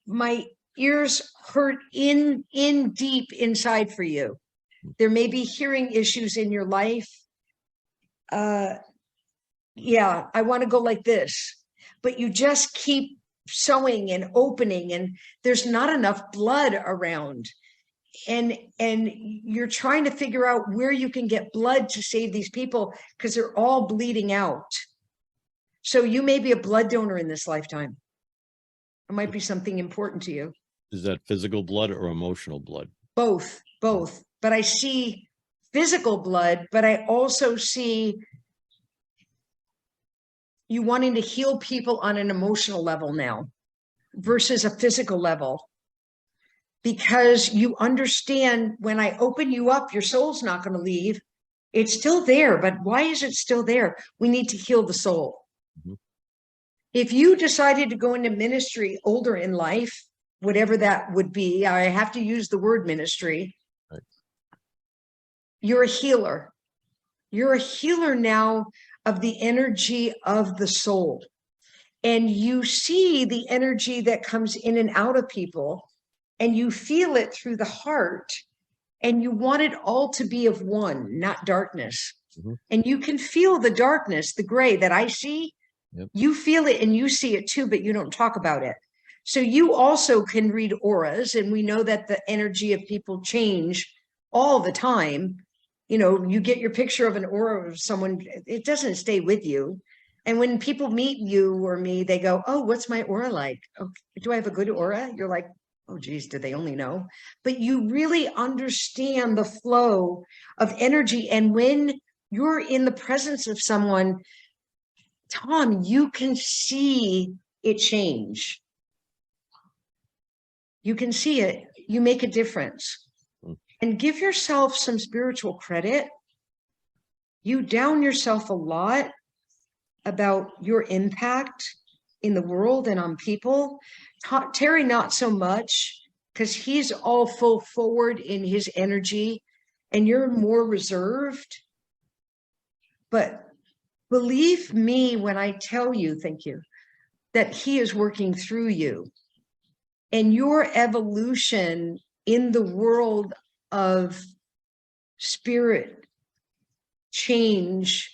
my ears hurt in deep inside for you. There may be hearing issues in your life. Yeah, I want to go like this, but you just keep sewing and opening, and there's not enough blood around. And you're trying to figure out where you can get blood to save these people, because they're all bleeding out. So you may be a blood donor in this lifetime. It might be something important to you. Is that physical blood or emotional blood? Both. But I see physical blood, but I also see you wanting to heal people on an emotional level now versus a physical level. Because you understand, when I open you up, your soul's not going to leave. It's still there, but why is it still there? We need to heal the soul. Mm-hmm. If you decided to go into ministry older in life, whatever that would be, I have to use the word ministry. Right. You're a healer. You're a healer now of the energy of the soul. And you see the energy that comes in and out of people, and you feel it through the heart, and you want it all to be of one, not darkness. Mm-hmm. And you can feel the darkness, the gray that I see. Yep. You feel it and you see it too, but you don't talk about it. So you also can read auras, and we know that the energy of people change all the time. You know, you get your picture of an aura of someone, it doesn't stay with you. And when people meet you or me, they go, oh, what's my aura like? Oh, do I have a good aura? You're like, oh geez, did they only know? But you really understand the flow of energy. And when you're in the presence of someone, Tom, you can see it change. You can see it. You make a difference. And give yourself some spiritual credit. You down yourself a lot about your impact in the world and on people. Terry, not so much, because he's all full forward in his energy and you're more reserved. But believe me when I tell you, thank you, that he is working through you. And your evolution in the world of spirit change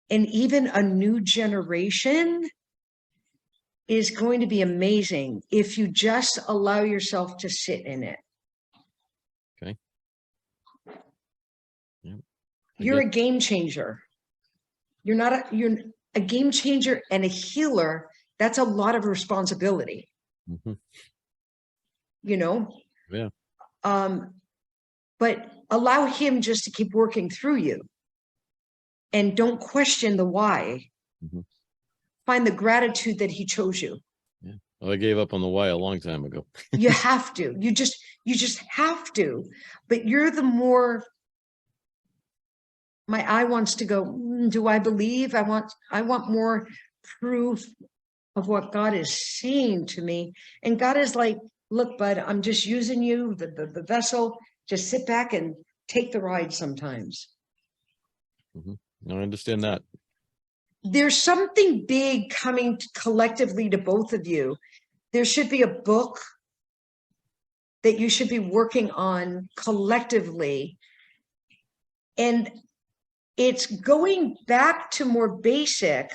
and even a new generation is going to be amazing if you just allow yourself to sit in it. Okay. Yeah. You're a game changer. You're a game changer and a healer. That's a lot of responsibility. Mm-hmm. You know? Yeah. But allow him just to keep working through you. And don't question the why. Mm-hmm. Find the gratitude that he chose you. Yeah. Well, I gave up on the why a long time ago. You have to. You just have to. But you're the more. My eye wants to go, do I believe? I want more proof of what God is saying to me. And God is like, look, bud, I'm just using you, the vessel. Just sit back and take the ride sometimes. Mm-hmm. I understand that. There's something big coming collectively to both of you. There should be a book that you should be working on collectively. And it's going back to more basic,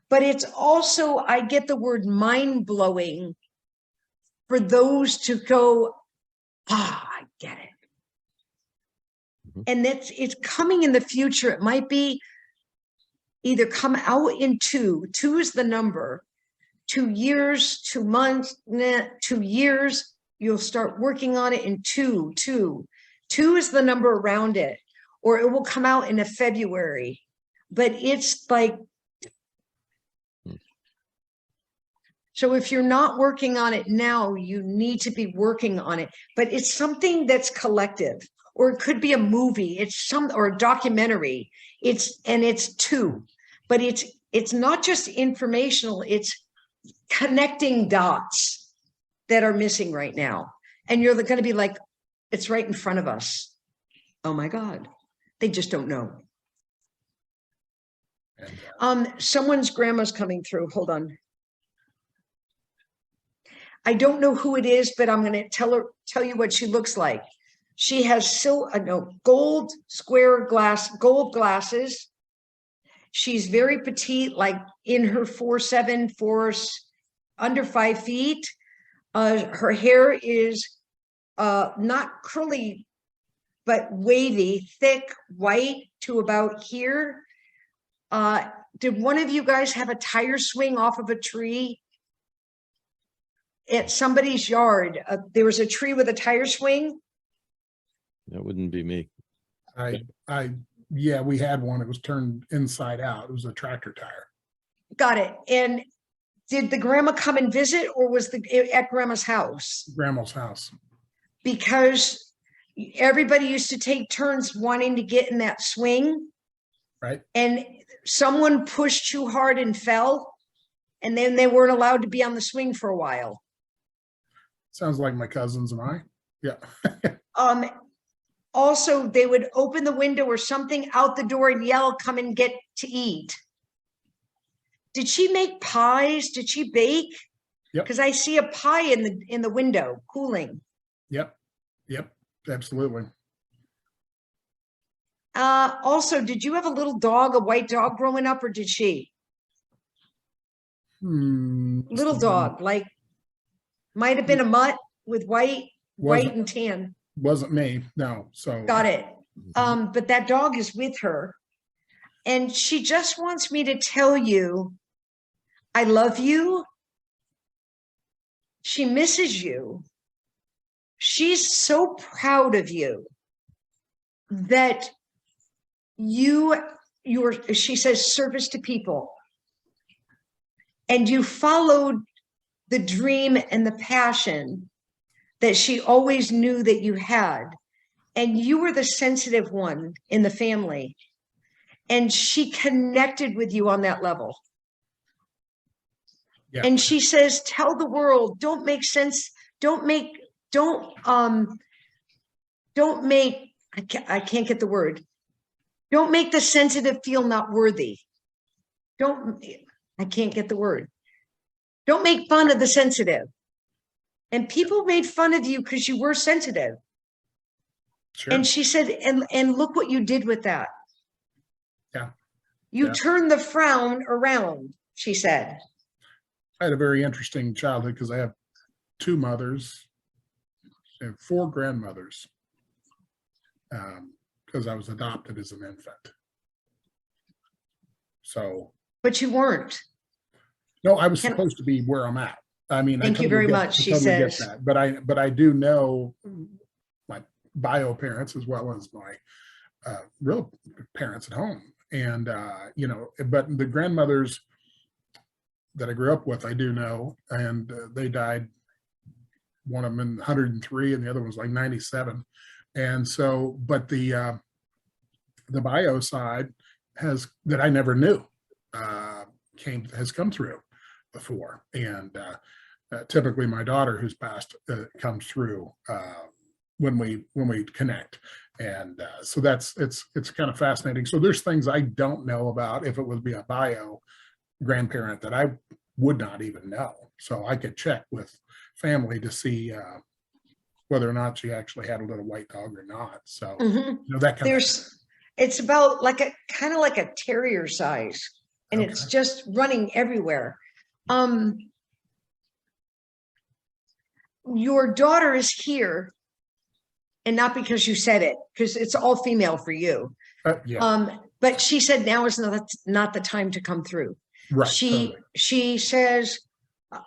but it's also, I get the word mind-blowing for those to go, I get it. Mm-hmm. And it's coming in the future. It might be either come out in 2 is the number, 2 years, 2 months, 2 years, you'll start working on it in 2 is the number around it. Or it will come out in a February, but it's like, so if you're not working on it now, you need to be working on it, but it's something that's collective, or it could be a movie, or a documentary. It's 2, but it's not just informational, it's connecting dots that are missing right now. And you're going to be like, it's right in front of us. Oh my God. They just don't know. Someone's grandma's coming through. Hold on. I don't know who it is, but I'm going to tell you what she looks like. She has gold gold glasses. She's very petite, like in her 4'7", under 5 feet. Her hair is not curly, but wavy, thick, white to about here. Did one of you guys have a tire swing off of a tree at somebody's yard? There was a tree with a tire swing. That wouldn't be me. Yeah, we had one. It was turned inside out. It was a tractor tire. Got it. And did the grandma come and visit, or was at grandma's house? Grandma's house. Because everybody used to take turns wanting to get in that swing. Right. And someone pushed too hard and fell, and then they weren't allowed to be on the swing for a while. Sounds like my cousins and I. Yeah. Also, they would open the window or something out the door and yell, come and get to eat. Did she make pies? Did she bake? Yep. Because I see a pie in the window cooling. Yep. Absolutely. Also, did you have a little dog, a white dog growing up, or did she? Little dog, like might have been a mutt with white and tan. Wasn't me, no. So got it. But that dog is with her, and she just wants me to tell you, I love you. She misses you. She's so proud of you that you're, she says, service to people. And you followed the dream and the passion that she always knew that you had. And you were the sensitive one in the family. And she connected with you on that level. Yeah. And she says, tell the world, don't make, I can't get the word. Don't make the sensitive feel not worthy. I can't get the word. Don't make fun of the sensitive. And people made fun of you because you were sensitive. Sure. And she said, and look what you did with that. Yeah. You turned the frown around, she said. I had a very interesting childhood because I have two mothers and four grandmothers because I was adopted as an infant. So. But you weren't. No, I was supposed to be where I'm at. I mean, thank you very much, she says. That. But I do know my bio parents as well as my real parents at home. And, you know, but the grandmothers that I grew up with, I do know, and they died, one of them in 103 and the other one was like 97. And so, but the bio side that I never knew has come through before. And typically my daughter who's passed comes through when we connect. And so it's kind of fascinating. So there's things I don't know about if it would be a bio grandparent that I would not even know. So I could check with family to see whether or not she actually had a little white dog or not. So you know, that kind of it's about like a kind of like a terrier size, and it's just running everywhere. Your daughter is here, and not because you said it, because it's all female for you. But she said now is not the time to come through. Right. She says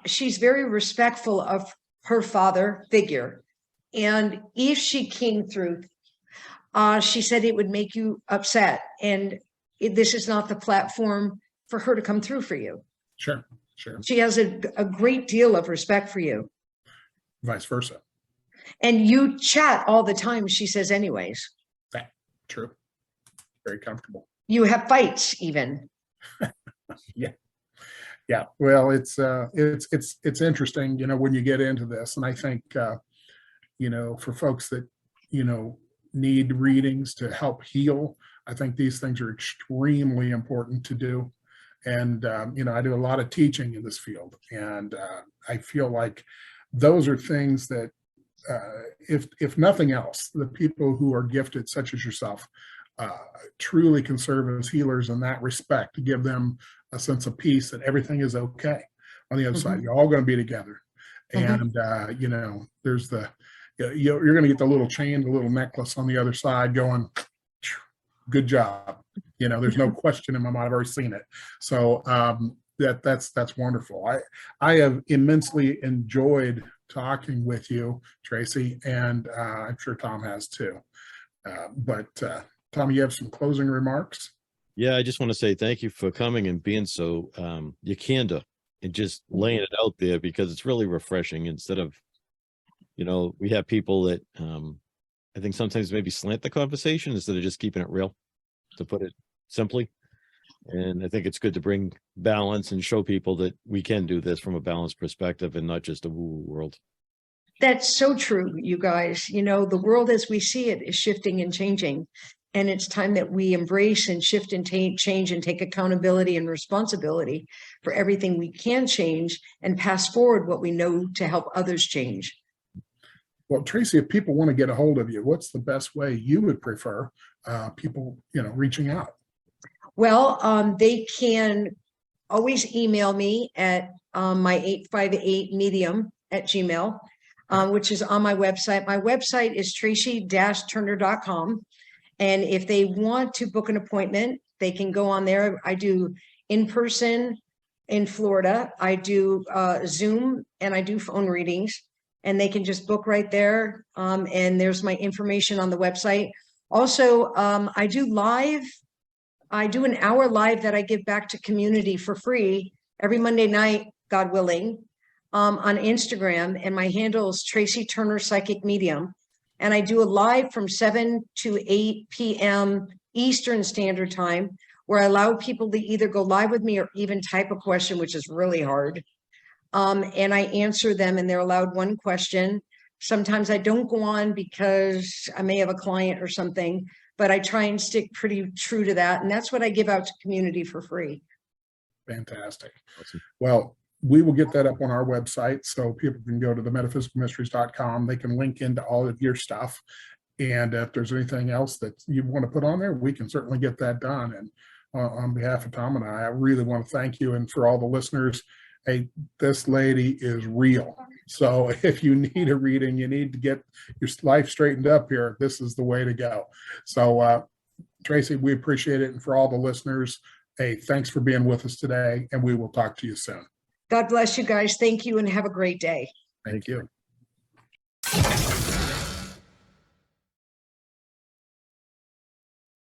she's very respectful of her father figure, and if she came through, she said it would make you upset, and this is not the platform for her to come through for you. Sure. She has a great deal of respect for you. Vice versa. And you chat all the time, she says, anyways. True. Very comfortable. You have fights even. Yeah. Well, it's interesting, you know, when you get into this, and I think, you know, for folks that, you know, need readings to help heal, I think these things are extremely important to do. And, you know, I do a lot of teaching in this field, and I feel like those are things that, if nothing else, the people who are gifted, such as yourself, truly can serve as healers in that respect, to give them a sense of peace that everything is okay on the other side. You're all going to be together. And, you know, there's you're going to get the little chain, the little necklace on the other side going, good job. You know, there's no question in my mind. I've already seen it. So that's wonderful. I have immensely enjoyed talking with you, Tracy, and I'm sure Tom has too. But Tom, you have some closing remarks? Yeah, I just want to say thank you for coming and being so your candor and just laying it out there, because it's really refreshing. Instead of, you know, we have people that I think sometimes maybe slant the conversation instead of just keeping it real, to put it simply. And I think it's good to bring balance and show people that we can do this from a balanced perspective and not just a woo-woo world. That's so true, you guys. You know, the world as we see it is shifting and changing. And it's time that we embrace and shift and change and take accountability and responsibility for everything we can change, and pass forward what we know to help others change. Well, Tracy, if people want to get a hold of you, what's the best way you would prefer people, you know, reaching out? Well, they can always email me at my 858medium@gmail, which is on my website. My website is tracy-turner.com. And if they want to book an appointment, they can go on there. I do in-person in Florida. I do Zoom and I do phone readings, and they can just book right there. And there's my information on the website. Also, I do an hour live that I give back to community for free every Monday night, God willing, on Instagram. And my handle is Tracy Turner Psychic Medium. And I do a live from 7 to 8 p.m. Eastern Standard Time, where I allow people to either go live with me or even type a question, which is really hard. And I answer them, and they're allowed one question. Sometimes I don't go on because I may have a client or something, but I try and stick pretty true to that. And that's what I give out to community for free. Fantastic. Awesome. Well, we will get that up on our website so people can go to the metaphysicalmysteries.com. They can link into all of your stuff. And if there's anything else that you want to put on there, we can certainly get that done. And on behalf of Tom and I really want to thank you. And for all the listeners, hey, this lady is real. So if you need a reading, you need to get your life straightened up here, this is the way to go. So Tracy, we appreciate it. And for all the listeners, hey, thanks for being with us today, and we will talk to you soon. God bless you guys. Thank you, and have a great day. Thank you.